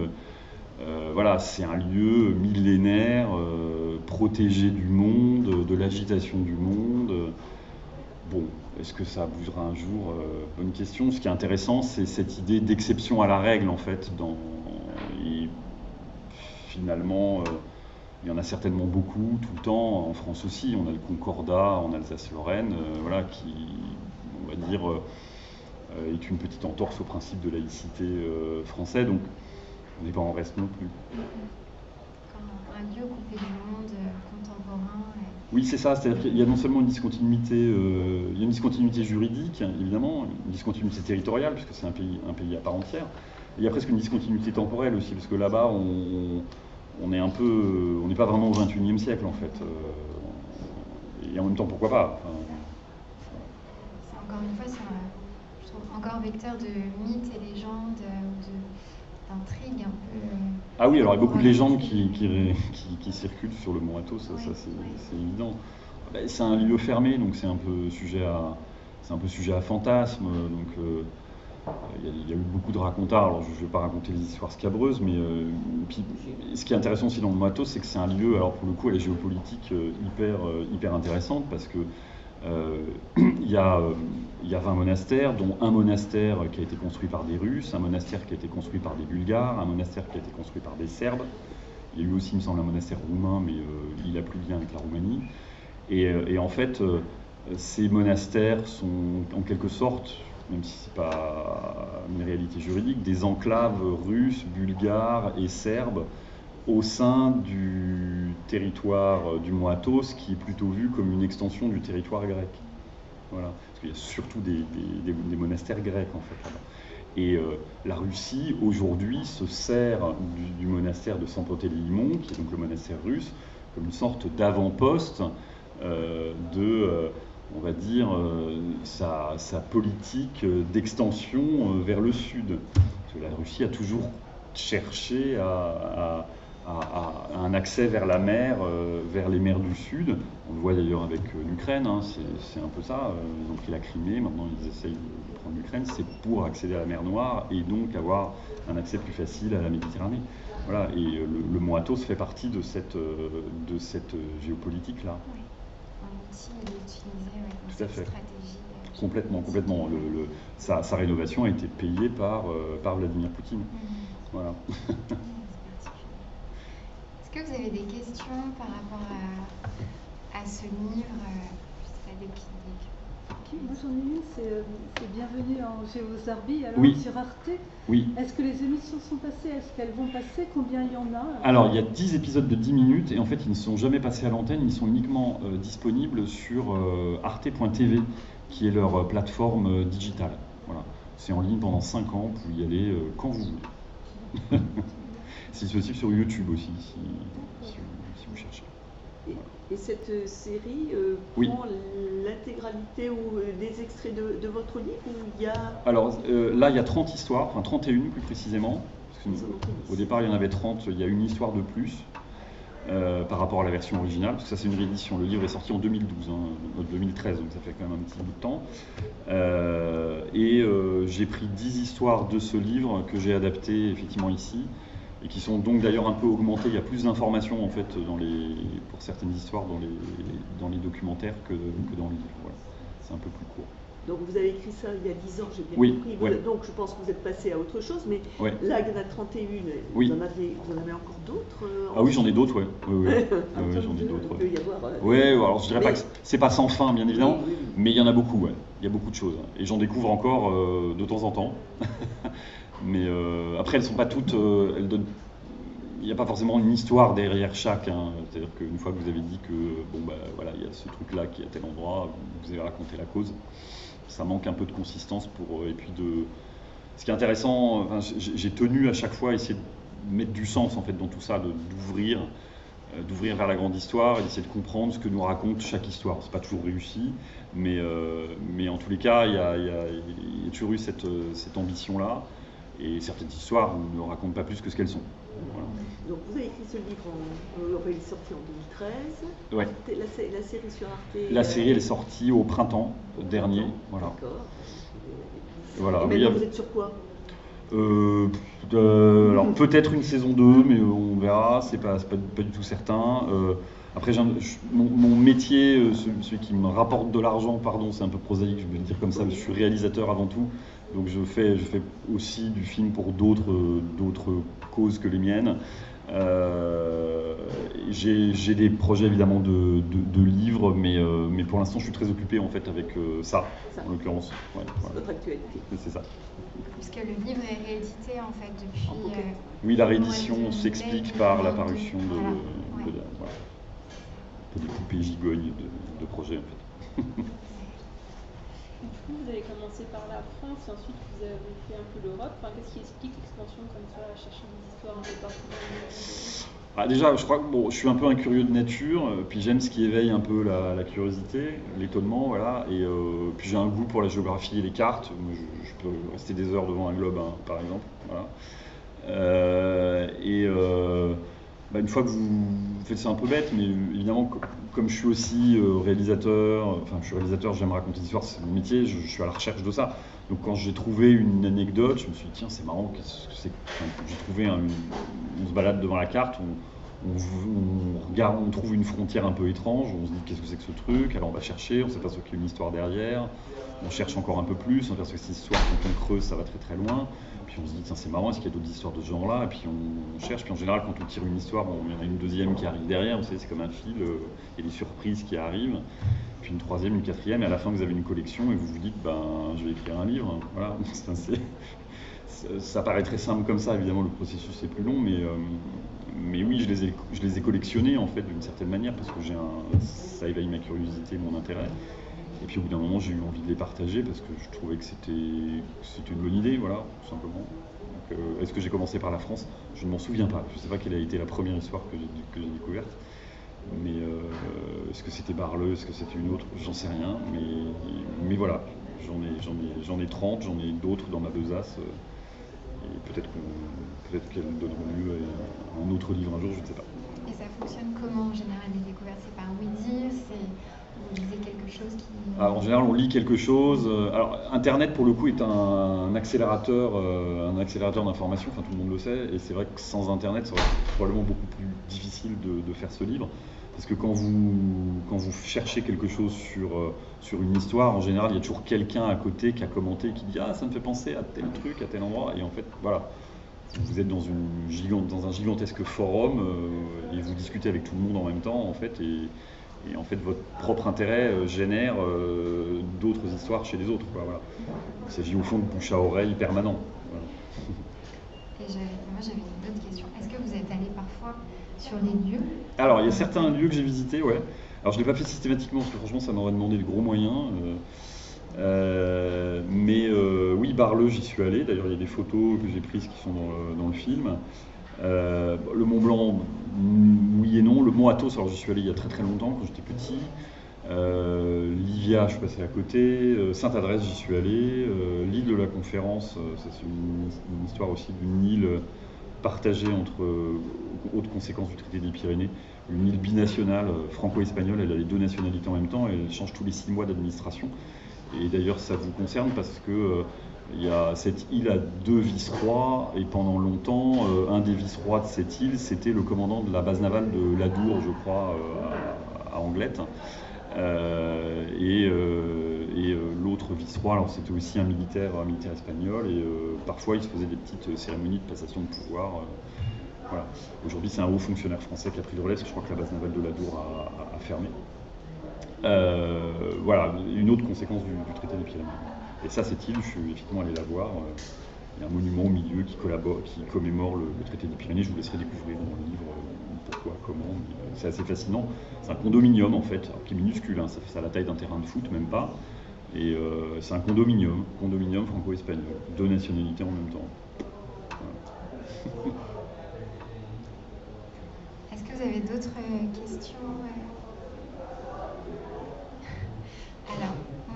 Voilà, c'est un lieu millénaire, protégé du monde, de l'agitation du monde. Est-ce que ça bougera un jour? Bonne question. Ce qui est intéressant, c'est cette idée d'exception à la règle, en fait. Et finalement, il y en a certainement beaucoup, tout le temps. En France aussi, on a le Concordat en Alsace-Lorraine, qui, on va dire, est une petite entorse au principe de laïcité français. Donc, on n'est pas en reste non plus. Un lieu coupé du monde contemporain. Oui, c'est ça. C'est-à-dire qu'il y a non seulement une discontinuité, juridique, évidemment, une discontinuité territoriale, puisque c'est un pays à part entière. Et il y a presque une discontinuité temporelle aussi, parce que là-bas, on n'est pas vraiment au XXIe siècle, en fait. Et en même temps, pourquoi pas? Encore une fois, je trouve encore vecteur de mythes et légendes, d'intrigues un peu. Ah oui, alors il y a beaucoup de légendes qui circulent sur le mont Athos, ça c'est évident. C'est un lieu fermé, donc c'est un peu sujet à fantasmes. Donc il y a eu beaucoup de racontars, alors je ne vais pas raconter les histoires scabreuses, mais puis, ce qui est intéressant aussi dans le Moitos, c'est que c'est un lieu, alors pour le coup, à la géopolitique hyper intéressante, parce que il y a 20 monastères, dont un monastère qui a été construit par des Russes, un monastère qui a été construit par des Bulgares, un monastère qui a été construit par des Serbes. Il y a eu aussi, il me semble, un monastère roumain, mais il n'a plus de lien avec la Roumanie. Et en fait, ces monastères sont en quelque sorte, même si ce n'est pas une réalité juridique, des enclaves russes, bulgares et serbes au sein du territoire du Moitos, qui est plutôt vu comme une extension du territoire grec. Voilà. Parce qu'il y a surtout des monastères grecs, en fait, là-bas. Et la Russie, aujourd'hui, se sert du monastère de Saint-Pantéléïmon, qui est donc le monastère russe, comme une sorte d'avant-poste on va dire, sa politique d'extension vers le sud. Parce que la Russie a toujours cherché à un accès vers la mer, vers les mers du Sud. On le voit d'ailleurs avec l'Ukraine, hein, c'est un peu ça. Ils ont pris la Crimée, maintenant ils essayent de prendre l'Ukraine. C'est pour accéder à la mer Noire et donc avoir un accès plus facile à la Méditerranée. Voilà, et le Moitos fait partie de cette géopolitique-là. Oui. Un outil il est utilisé dans Tout à cette fait. stratégie. Complètement. Sa rénovation a été payée par Vladimir Poutine. Voilà. Est-ce que vous avez des questions par rapport à ce livre Moi j'en ai une, c'est Bienvenue en Géosarbi, alors oui. Sur Arte. Oui. Est-ce que les émissions sont passées? Est-ce qu'elles vont passer? Combien il y en a? Alors il y a 10 épisodes de 10 minutes et en fait ils ne sont jamais passés à l'antenne, ils sont uniquement disponibles sur arte.tv qui est leur plateforme digitale. Voilà. C'est en ligne pendant 5 ans, vous pouvez y aller quand vous voulez. C'est possible sur YouTube aussi si vous cherchez. Et cette série prend l'intégralité ou des extraits de votre livre ou il y a... Alors là, il y a 30 histoires, enfin 31 plus précisément. Parce que au départ, il y en avait 30, il y a une histoire de plus par rapport à la version originale, parce que ça c'est une réédition. Le livre est sorti en 2012, 2013, donc ça fait quand même un petit bout de temps. J'ai pris 10 histoires de ce livre que j'ai adapté effectivement ici. Et qui sont donc d'ailleurs un peu augmentées. Il y a plus d'informations en fait pour certaines histoires dans les documentaires que dans le livre. Voilà. C'est un peu plus court. Donc vous avez écrit ça il y a 10 ans, j'ai bien compris. Donc je pense que vous êtes passé à autre chose, mais là il y en a 31. Vous en avez encore d'autres Ah oui, j'en ai d'autres, oui, j'en ai d'autres. Il peut y avoir... alors je dirais pas que c'est pas sans fin, bien évidemment, mais il y en a beaucoup, il y a beaucoup de choses. Et j'en découvre encore de temps en temps. Mais après, elles ne sont pas toutes. Il n'y a pas forcément une histoire derrière chaque. Hein. C'est-à-dire qu'une fois que vous avez dit que voilà, il y a ce truc-là qui est à tel endroit, vous avez raconté la cause. Ça manque un peu de consistance et puis ce qui est intéressant, j'ai tenu à chaque fois à essayer de mettre du sens en fait dans tout ça, d'ouvrir vers la grande histoire et d'essayer de comprendre ce que nous raconte chaque histoire. C'est pas toujours réussi, mais en tous les cas, il y a toujours eu cette ambition-là. Et certaines histoires ne racontent pas plus que ce qu'elles sont. Voilà. Donc vous avez écrit ce livre, il est sorti en 2013. Ouais. La série sur Arte. La série elle est sortie au printemps dernier. Voilà. D'accord. Voilà. Et maintenant vous êtes sur quoi? Alors peut-être une saison 2, mais on verra. C'est pas du tout certain. Après, mon métier, celui qui me rapporte de l'argent, pardon, c'est un peu prosaïque, je vais le dire comme ça, mais je suis réalisateur avant tout. Donc je fais aussi du film pour d'autres causes que les miennes. J'ai des projets évidemment de livres, mais pour l'instant je suis très occupé en fait avec ça, en l'occurrence. Ouais, c'est votre actualité. C'est ça. Puisque le livre est réédité en fait depuis... Oui, la réédition s'explique par la parution de des poupées gigognes de projets en fait. Du coup, vous avez commencé par la France et ensuite vous avez fait un peu l'Europe. Qu'est-ce qui explique l'expansion comme ça, à chercher des histoires un peu partout dans le monde? Déjà, je crois que je suis un peu un curieux de nature, puis j'aime ce qui éveille un peu la curiosité, l'étonnement, voilà. Et puis j'ai un goût pour la géographie et les cartes. Je peux rester des heures devant un globe, hein, par exemple. Voilà. Une fois que vous faites, c'est un peu bête, mais évidemment, comme je suis aussi réalisateur, j'aime raconter des histoires, c'est mon métier, je suis à la recherche de ça. Donc quand j'ai trouvé une anecdote, je me suis dit, tiens, c'est marrant, qu'est-ce que c'est. J'ai trouvé on se balade devant la carte, on regarde, on trouve une frontière un peu étrange, on se dit, qu'est-ce que c'est que ce truc? Alors on va chercher, on s'aperçoit qu'il y a une histoire derrière, on cherche encore un peu plus, on s'aperçoit que cette histoire, quand on creuse, ça va très très loin. Puis on se dit, tiens, c'est marrant, est-ce qu'il y a d'autres histoires de ce genre-là? Et puis on cherche, puis en général, quand on tire une histoire, il y en a une deuxième qui arrive derrière, vous savez, c'est comme un fil, il y a des surprises qui arrivent, puis une troisième, une quatrième, et à la fin, vous avez une collection, et vous vous dites, je vais écrire un livre, voilà. Ça paraît très simple comme ça, évidemment, le processus est plus long, mais oui, je les ai collectionnés, en fait, d'une certaine manière, parce que ça éveille ma curiosité, mon intérêt. Et puis au bout d'un moment, j'ai eu envie de les partager parce que je trouvais que c'était une bonne idée, voilà, tout simplement. Donc, est-ce que j'ai commencé par la France? Je ne m'en souviens pas. Je ne sais pas quelle a été la première histoire que j'ai découverte. Mais est-ce que c'était Bar-le, est-ce que c'était une autre? J'en sais rien. Mais voilà, j'en ai 30, j'en ai d'autres dans ma besace. Et peut-être qu'elles donneront lieu à un autre livre un jour, je ne sais pas. Et ça fonctionne comment en général, les découvertes? C'est par oui-dire, vous lisez quelque chose qui... Alors, en général, on lit quelque chose. Alors, Internet, pour le coup, est un accélérateur d'information, enfin tout le monde le sait, et c'est vrai que sans Internet, ça serait probablement beaucoup plus difficile de faire ce livre. Parce que quand vous cherchez quelque chose sur une histoire, en général, il y a toujours quelqu'un à côté qui a commenté, qui dit « Ah, ça me fait penser à tel truc, à tel endroit », et en fait, voilà. Vous êtes dans un gigantesque forum et vous discutez avec tout le monde en même temps, en fait, et en fait, votre propre intérêt génère d'autres histoires chez les autres, quoi, voilà. Il s'agit au fond de bouche à oreille permanent. Voilà. Et moi, j'avais une autre question. Est-ce que vous êtes allé parfois sur les lieux? Alors, il y a certains lieux que j'ai visités, ouais. Alors, je ne l'ai pas fait systématiquement, parce que franchement, ça m'aurait demandé de gros moyens. Oui, Bar-le, j'y suis allé. D'ailleurs, il y a des photos que j'ai prises qui sont dans le film. Le Mont Blanc, oui et non. Le Mont Athos, alors j'y suis allé il y a très très longtemps, quand j'étais petit. Livia, je suis passé à côté. Sainte-Adresse, j'y suis allé. L'île de la Conférence, ça, c'est une histoire aussi d'une île partagée entre autres conséquences du traité des Pyrénées. Une île binationale franco-espagnole, elle a les deux nationalités en même temps, et elle change tous les 6 mois d'administration. Et d'ailleurs, ça vous concerne parce que cette île a 2 vice-rois, et pendant longtemps, un des vice-rois de cette île, c'était le commandant de la base navale de Ladour, je crois, à Anglette. L'autre vice-roi, alors c'était aussi un militaire espagnol, et parfois il se faisait des petites cérémonies de passation de pouvoir. Voilà. Aujourd'hui, c'est un haut fonctionnaire français qui a pris le relais, parce que je crois que la base navale de Ladour a fermé. Voilà, une autre conséquence du traité des Pyrénées. Et ça, cette île, je suis effectivement allé la voir. Il y a un monument au milieu qui commémore le traité des Pyrénées. Je vous laisserai découvrir dans le livre pourquoi, comment. C'est assez fascinant. C'est un condominium, en fait, alors, qui est minuscule, hein, ça a la taille d'un terrain de foot, même pas. Et c'est un condominium franco-espagnol, 2 nationalités en même temps. Voilà. Est-ce que vous avez d'autres questions? Alors,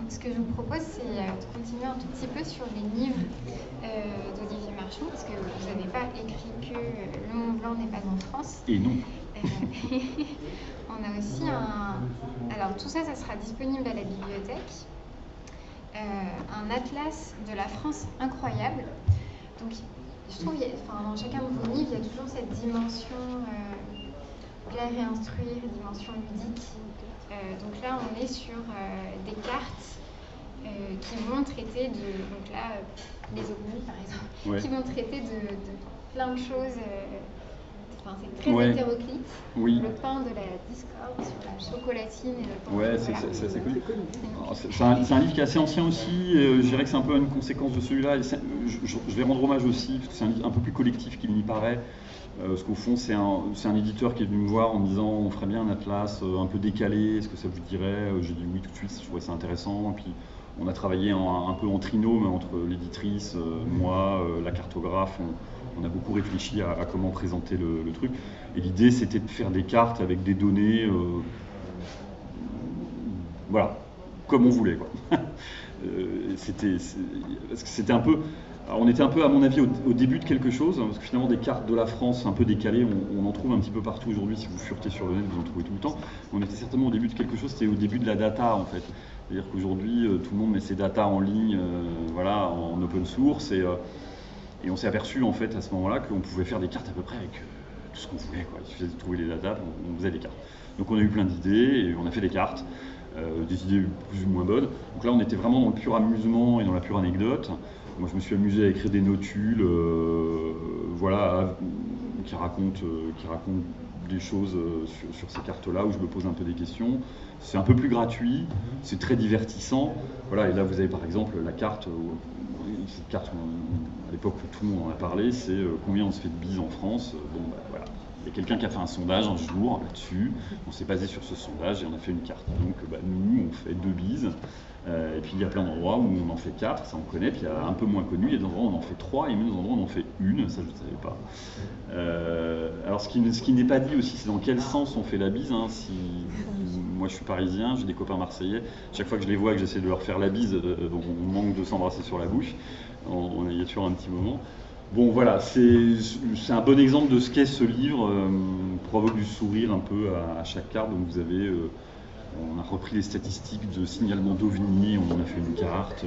ce que je vous propose, c'est de continuer un tout petit peu sur les livres d'Olivier Marchand, parce que vous n'avez pas écrit que Le Mont Blanc n'est pas en France. Et non. On a aussi alors tout ça, ça sera disponible à la bibliothèque. Un atlas de la France incroyable. Donc, je trouve, dans chacun de vos livres, il y a toujours cette dimension plaire et instruire, dimension ludique. Donc là, on est sur des cartes qui vont traiter donc là, les ovnis par exemple, ouais, qui vont traiter de plein de choses. C'est très hétéroclite. Oui. Le pain de la discorde sur la chocolatine et le pain. Ouais, c'est assez connu. C'est un livre qui est assez ancien aussi. Je dirais que c'est un peu une conséquence de celui-là. Je vais rendre hommage aussi, parce que c'est un livre un peu plus collectif qu'il n'y paraît. Parce qu'au fond, c'est un éditeur qui est venu me voir en me disant on ferait bien un atlas un peu décalé, est-ce que ça vous dirait? J'ai dit oui tout de suite, je trouvais ça intéressant. Et puis on a travaillé un peu en trinôme entre l'éditrice, moi, la cartographe. On a beaucoup réfléchi à comment présenter le truc. Et l'idée, c'était de faire des cartes avec des données, voilà, comme on voulait, quoi. Parce que c'était un peu... Alors on était un peu, à mon avis, au début de quelque chose, parce que finalement des cartes de la France un peu décalées, on en trouve un petit peu partout aujourd'hui. Si vous furetez sur le net, vous en trouvez tout le temps. On était certainement au début de quelque chose, c'était au début de la data en fait. C'est-à-dire qu'aujourd'hui, tout le monde met ses data en ligne, voilà, en open source, et on s'est aperçu en fait à ce moment-là qu'on pouvait faire des cartes à peu près avec tout ce qu'on voulait, quoi. Il suffisait de trouver les datas, on faisait des cartes. Donc on a eu plein d'idées et on a fait des cartes, des idées plus ou moins bonnes. Donc là on était vraiment dans le pur amusement et dans la pure anecdote. Moi je me suis amusé à écrire des notules, voilà, qui racontent des choses sur ces cartes-là, où je me pose un peu des questions. C'est un peu plus gratuit, c'est très divertissant. Voilà, et là vous avez par exemple la carte, cette carte à l'époque où tout le monde en a parlé, c'est combien on se fait de bises en France. Bon, bah, voilà. Il y a quelqu'un qui a fait un sondage un jour là-dessus, on s'est basé sur ce sondage et on a fait une carte. Donc bah, nous, on fait 2 bises, et puis il y a plein d'endroits où on en fait 4, ça on connaît, puis il y a un peu moins connu, il y a des endroits où on en fait 3, et même des endroits où on en fait 1, ça je ne savais pas. Alors ce qui n'est pas dit aussi, c'est dans quel sens on fait la bise. Hein. Moi je suis parisien, j'ai des copains marseillais, chaque fois que je les vois et que j'essaie de leur faire la bise, on manque de s'embrasser sur la bouche, il y a toujours un petit moment. Bon voilà, c'est un bon exemple de ce qu'est ce livre, provoque du sourire un peu à chaque carte. Donc vous avez, on a repris les statistiques de signalement d'OVNI, on en a fait une carte,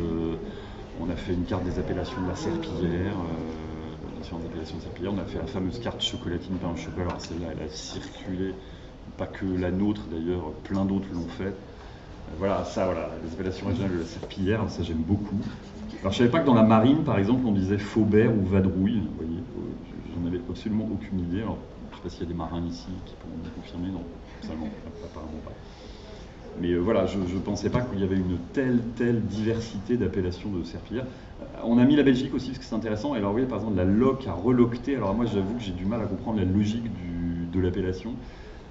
on a fait une carte des appellations de la serpillière, on a fait la fameuse carte chocolatine pain au chocolat. Alors celle-là elle a circulé, pas que la nôtre d'ailleurs, plein d'autres l'ont fait. Voilà, ça, voilà, les appellations régionales de la serpillière, ça j'aime beaucoup. Alors je savais pas que dans la marine, par exemple, on disait faubert ou vadrouille, vous voyez, j'en avais absolument aucune idée. Alors je sais pas s'il y a des marins ici qui pourront me confirmer, non, apparemment pas. Mais voilà, je ne pensais pas qu'il y avait une telle diversité d'appellations de serpillière. On a mis la Belgique aussi parce que c'est intéressant. Et alors vous voyez, par exemple, la loc à relocter. Alors moi j'avoue que j'ai du mal à comprendre la logique de l'appellation.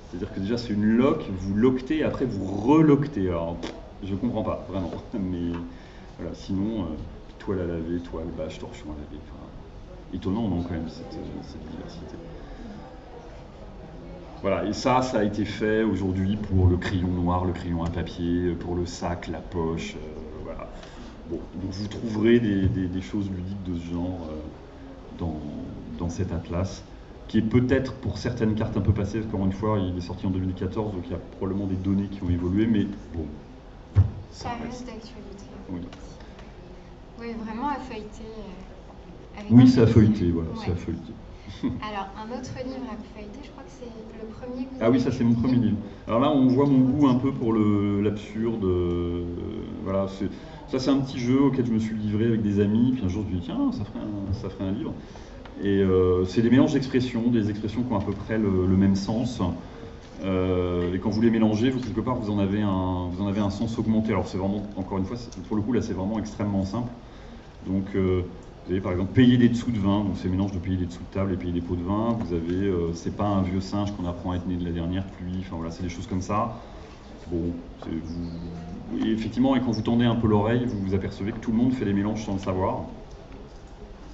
C'est-à-dire que déjà c'est une loc, vous loctez, après vous reloctez. Alors je comprends pas, vraiment. Mais voilà, sinon, toile à laver, toile, bâche, torchon à laver. Enfin, étonnant, non, quand même, cette diversité. Voilà, et ça a été fait aujourd'hui pour le crayon noir, le crayon à papier, pour le sac, la poche, voilà. Bon, donc vous trouverez des choses ludiques de ce genre dans cet atlas, qui est peut-être pour certaines cartes un peu passé, parce qu'encore une fois, il est sorti en 2014, donc il y a probablement des données qui ont évolué, mais bon. Ça reste d'actualité. Oui. Oui, vraiment à feuilleter. Oui, c'est à feuilleter, voilà, ouais. C'est à feuilleter. Alors, un autre livre à feuilleter, je crois que c'est le premier que vous avez oui, ça c'est mon premier livre. Alors là, on voit mon goût un peu pour l'absurde. Voilà, ça c'est un petit jeu auquel je me suis livré avec des amis, puis un jour je me suis dit, tiens, ça ferait un livre. Et c'est des mélanges d'expressions, des expressions qui ont à peu près le même sens. Et quand vous les mélangez, quelque part, vous en avez un sens augmenté. Alors c'est vraiment, encore une fois, pour le coup, là c'est vraiment extrêmement simple. Donc vous avez par exemple payer des dessous de vin, donc c'est le mélange de payer des dessous de table et payer des pots de vin. Vous avez c'est pas un vieux singe qu'on apprend à être né de la dernière pluie, enfin voilà, c'est des choses comme ça. Bon, et effectivement, et quand vous tendez un peu l'oreille, vous vous apercevez que tout le monde fait des mélanges sans le savoir.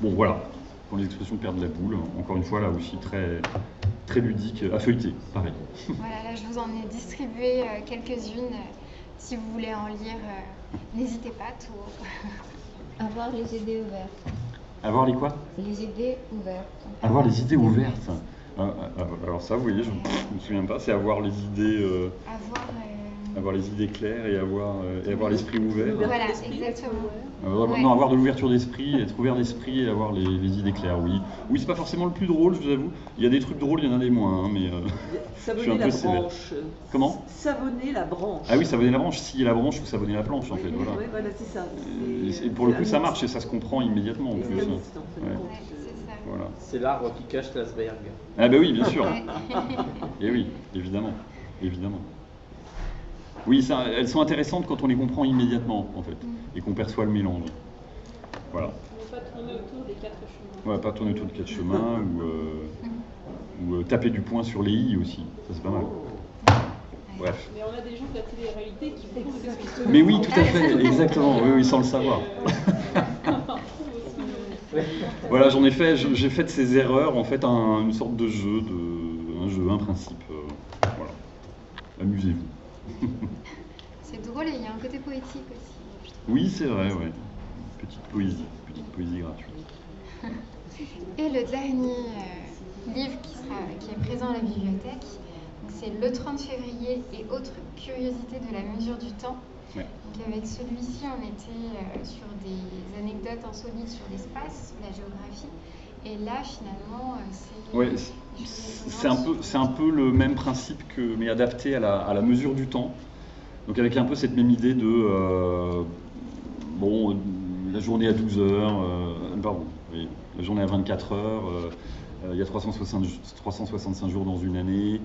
Bon voilà, quand les expressions perdent la boule, encore une fois là aussi très ludique, à feuilleter, pareil. Voilà, là je vous en ai distribué quelques-unes, si vous voulez en lire, n'hésitez pas, tout. Avoir les idées ouvertes. Avoir les quoi? Les idées ouvertes. Avoir les idées ouvertes. Alors ça, vous voyez, je ne me souviens pas, c'est avoir les idées... avoir les idées claires et avoir l'esprit ouvert. Voilà, exactement. Non, avoir de l'ouverture d'esprit, être ouvert d'esprit et avoir les idées claires, oui. Oui, c'est pas forcément le plus drôle, je vous avoue. Il y a des trucs drôles, il y en a des moins, hein, mais je suis un peu sévère. Comment? Savonner la branche. Ah oui, savonner la branche, scier la branche ou savonner la planche, en fait. Voilà. Oui, voilà, c'est ça. Et pour le coup, ça marche et ça se comprend immédiatement en plus. Ouais, voilà. C'est l'arbre qui cache l'iceberg. Ah bah oui, bien sûr. Et oui, évidemment. Oui, elles sont intéressantes quand on les comprend immédiatement, en fait, et qu'on perçoit le mélange. Voilà. Ne pas tourner autour des 4 chemins. Ouais, pas tourner autour des 4 chemins, ou taper du poing sur les i aussi, ça c'est pas mal. Bref. Mais on a des gens de la télé-réalité qui font des expressions. Mais oui, tout à fait, exactement, oui, sans le savoir. Voilà, j'ai fait de ces erreurs, en fait, une sorte de jeu, un principe. Voilà. Amusez-vous. C'est drôle et il y a un côté poétique aussi. Oui, c'est vrai, ouais. Petite poésie. petite poésie gratuite. Et le dernier livre qui est présent à la bibliothèque, c'est Le 30 février et autres curiosités de la mesure du temps. Ouais. Donc avec celui-ci, on était sur des anecdotes insolites sur l'espace, sur la géographie. Et là, finalement, c'est un peu le même principe mais adapté à la mesure du temps. Donc avec un peu cette même idée de la journée à 12 heures, la journée à 24 heures, il y a 365 jours dans une année.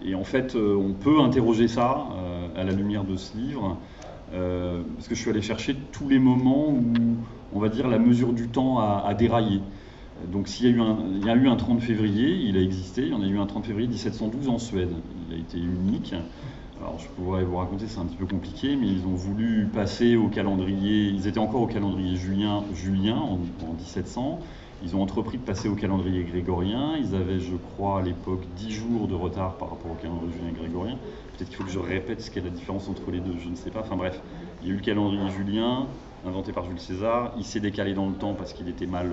Et en fait, on peut interroger ça à la lumière de ce livre, parce que je suis allé chercher tous les moments où, on va dire, la mesure du temps a déraillé. Donc s'il y a eu un 30 février, il a existé, il y en a eu un 30 février 1712 en Suède. Il a été unique. Alors je pourrais vous raconter, c'est un petit peu compliqué, mais ils ont voulu passer au calendrier, ils étaient encore au calendrier julien en 1700. Ils ont entrepris de passer au calendrier grégorien. Ils avaient, je crois, à l'époque 10 jours de retard par rapport au calendrier julien grégorien. Peut-être qu'il faut que je répète ce qu'est la différence entre les deux, je ne sais pas. Enfin bref, il y a eu le calendrier julien, inventé par Jules César. Il s'est décalé dans le temps parce qu'il était la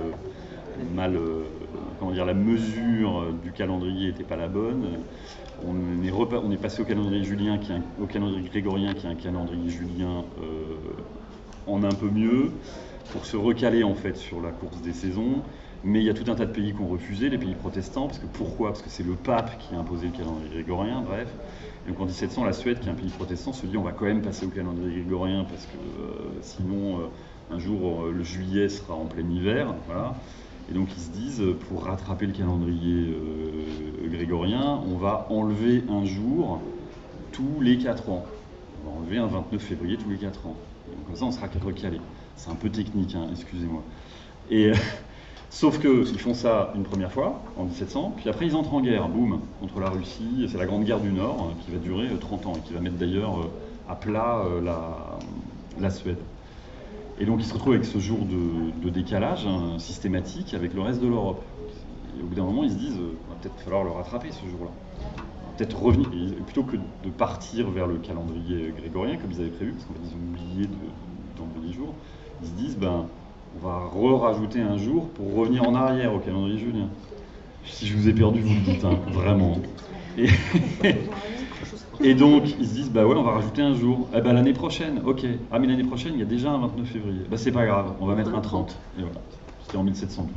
mesure du calendrier n'était pas la bonne. On est passé au calendrier julien, au calendrier grégorien, qui est un calendrier julien en un peu mieux, pour se recaler en fait sur la course des saisons. Mais il y a tout un tas de pays qui ont refusé, les pays protestants, pourquoi ? Parce que c'est le pape qui a imposé le calendrier grégorien, bref. Et donc en 1700, la Suède, qui est un pays protestant, se dit on va quand même passer au calendrier grégorien, parce que sinon, un jour, le juillet sera en plein hiver, voilà. Et donc ils se disent, pour rattraper le calendrier grégorien, on va enlever un jour tous les 4 ans. On va enlever un 29 février tous les 4 ans. Et donc, comme ça, on sera recalé. C'est un peu technique, hein, excusez-moi. Et sauf qu'ils font ça une première fois, en 1700, puis après ils entrent en guerre, boum, contre la Russie. C'est la Grande Guerre du Nord, qui va durer 30 ans, et qui va mettre d'ailleurs à plat la Suède. Et donc ils se retrouvent avec ce jour de décalage systématique avec le reste de l'Europe. Et au bout d'un moment, ils se disent, va peut-être falloir le rattraper ce jour-là. Peut-être revenir, et plutôt que de partir vers le calendrier grégorien, comme ils avaient prévu, parce qu'en fait ils ont oublié d'enlever les jours, ils se disent, on va rajouter un jour pour revenir en arrière au calendrier julien. Si je vous ai perdu, vous le dites, hein, vraiment. Et donc, ils se disent, on va rajouter un jour. L'année prochaine, ok. Ah, mais l'année prochaine, il y a déjà un 29 février. C'est pas grave, on va mettre un 30. Et voilà. C'était en 1712.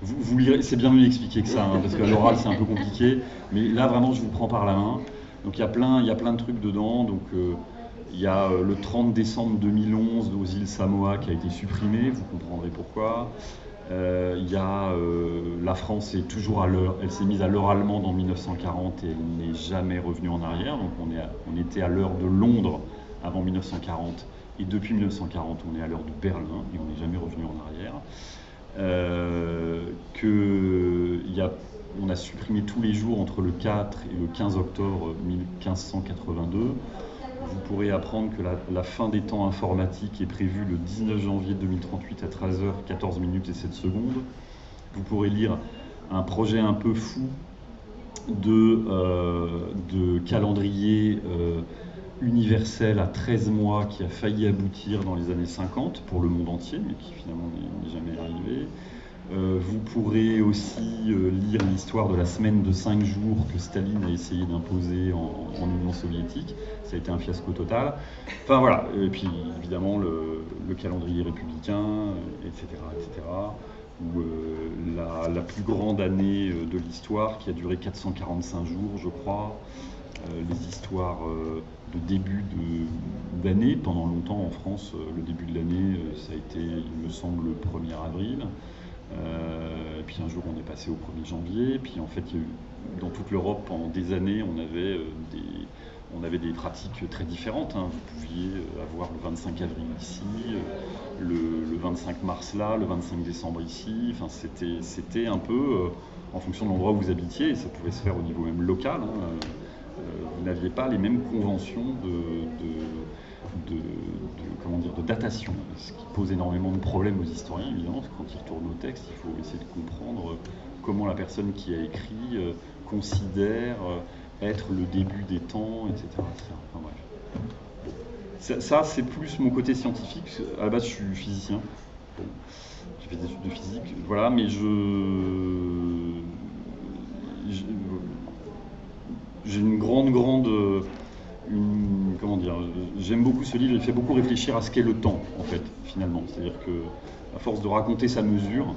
Vous lirez, c'est bien mieux expliqué que ça, hein, parce qu'à l'oral, c'est un peu compliqué. Mais là, vraiment, je vous prends par la main. Donc, il y a plein de trucs dedans. Donc, il y a le 30 décembre 2011 aux îles Samoa qui a été supprimé. Vous comprendrez pourquoi. La France est toujours à l'heure, elle s'est mise à l'heure allemande en 1940 et elle n'est jamais revenue en arrière. Donc on était à l'heure de Londres avant 1940 et depuis 1940 on est à l'heure de Berlin et on n'est jamais revenu en arrière. On a supprimé tous les jours entre le 4 et le 15 octobre 1582. Vous pourrez apprendre que la fin des temps informatiques est prévue le 19 janvier 2038 à 13h14 minutes et 7 secondes. Vous pourrez lire un projet un peu fou de calendrier universel à 13 mois qui a failli aboutir dans les années 50 pour le monde entier, mais qui finalement n'est jamais arrivé. Vous pourrez aussi lire l'histoire de la semaine de 5 jours que Staline a essayé d'imposer en Union soviétique. Ça a été un fiasco total. Enfin voilà, et puis évidemment le calendrier républicain, etc. Ou la plus grande année de l'histoire qui a duré 445 jours, je crois. Les histoires de début d'année. Pendant longtemps en France, le début de l'année, ça a été, il me semble, le 1er avril. Et puis un jour on est passé au 1er janvier, puis en fait dans toute l'Europe pendant des années on avait des pratiques très différentes, hein. Vous pouviez avoir le 25 avril ici, le 25 mars là, le 25 décembre ici, enfin c'était un peu en fonction de l'endroit où vous habitiez, et ça pouvait se faire au niveau même local, hein. Vous n'aviez pas les mêmes conventions de datation, ce qui pose énormément de problèmes aux historiens, évidemment, parce que quand ils retournent au texte, il faut essayer de comprendre comment la personne qui a écrit considère être le début des temps, etc. Enfin, bref. Ça, c'est plus mon côté scientifique. À la base, je suis physicien. Bon, j'ai fait des études de physique, voilà, mais j'ai une grande, comment dire, j'aime beaucoup ce livre, il fait beaucoup réfléchir à ce qu'est le temps, en fait, finalement. C'est-à-dire que, à force de raconter sa mesure,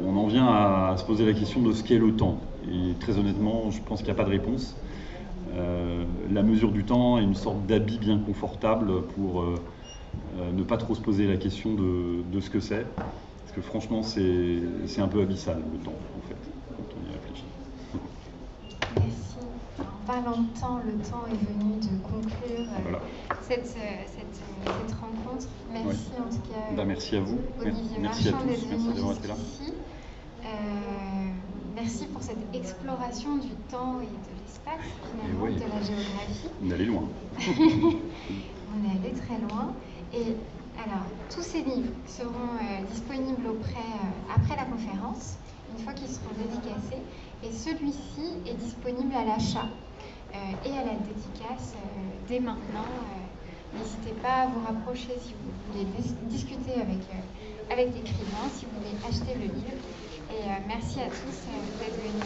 on en vient à se poser la question de ce qu'est le temps. Et très honnêtement, je pense qu'il n'y a pas de réponse. La mesure du temps est une sorte d'habit bien confortable pour ne pas trop se poser la question de ce que c'est. Parce que franchement, c'est un peu abyssal, le temps, en fait, quand on y réfléchit. Merci. En parlant de temps, le temps est venu de conclure cette rencontre. Merci en tout cas. Merci à vous. Olivier Merci Marchand d'être venu là. jusqu'ici. Merci pour cette exploration du temps et de l'espace, finalement, de la géographie. On est allé loin. On est allé très loin. Et alors, tous ces livres seront disponibles après la conférence, une fois qu'ils seront dédicacés. Et celui-ci est disponible à l'achat et à la dédicace dès maintenant. N'hésitez pas à vous rapprocher si vous voulez discuter avec l'écrivain, si vous voulez acheter le livre. Et merci à tous d'être venus.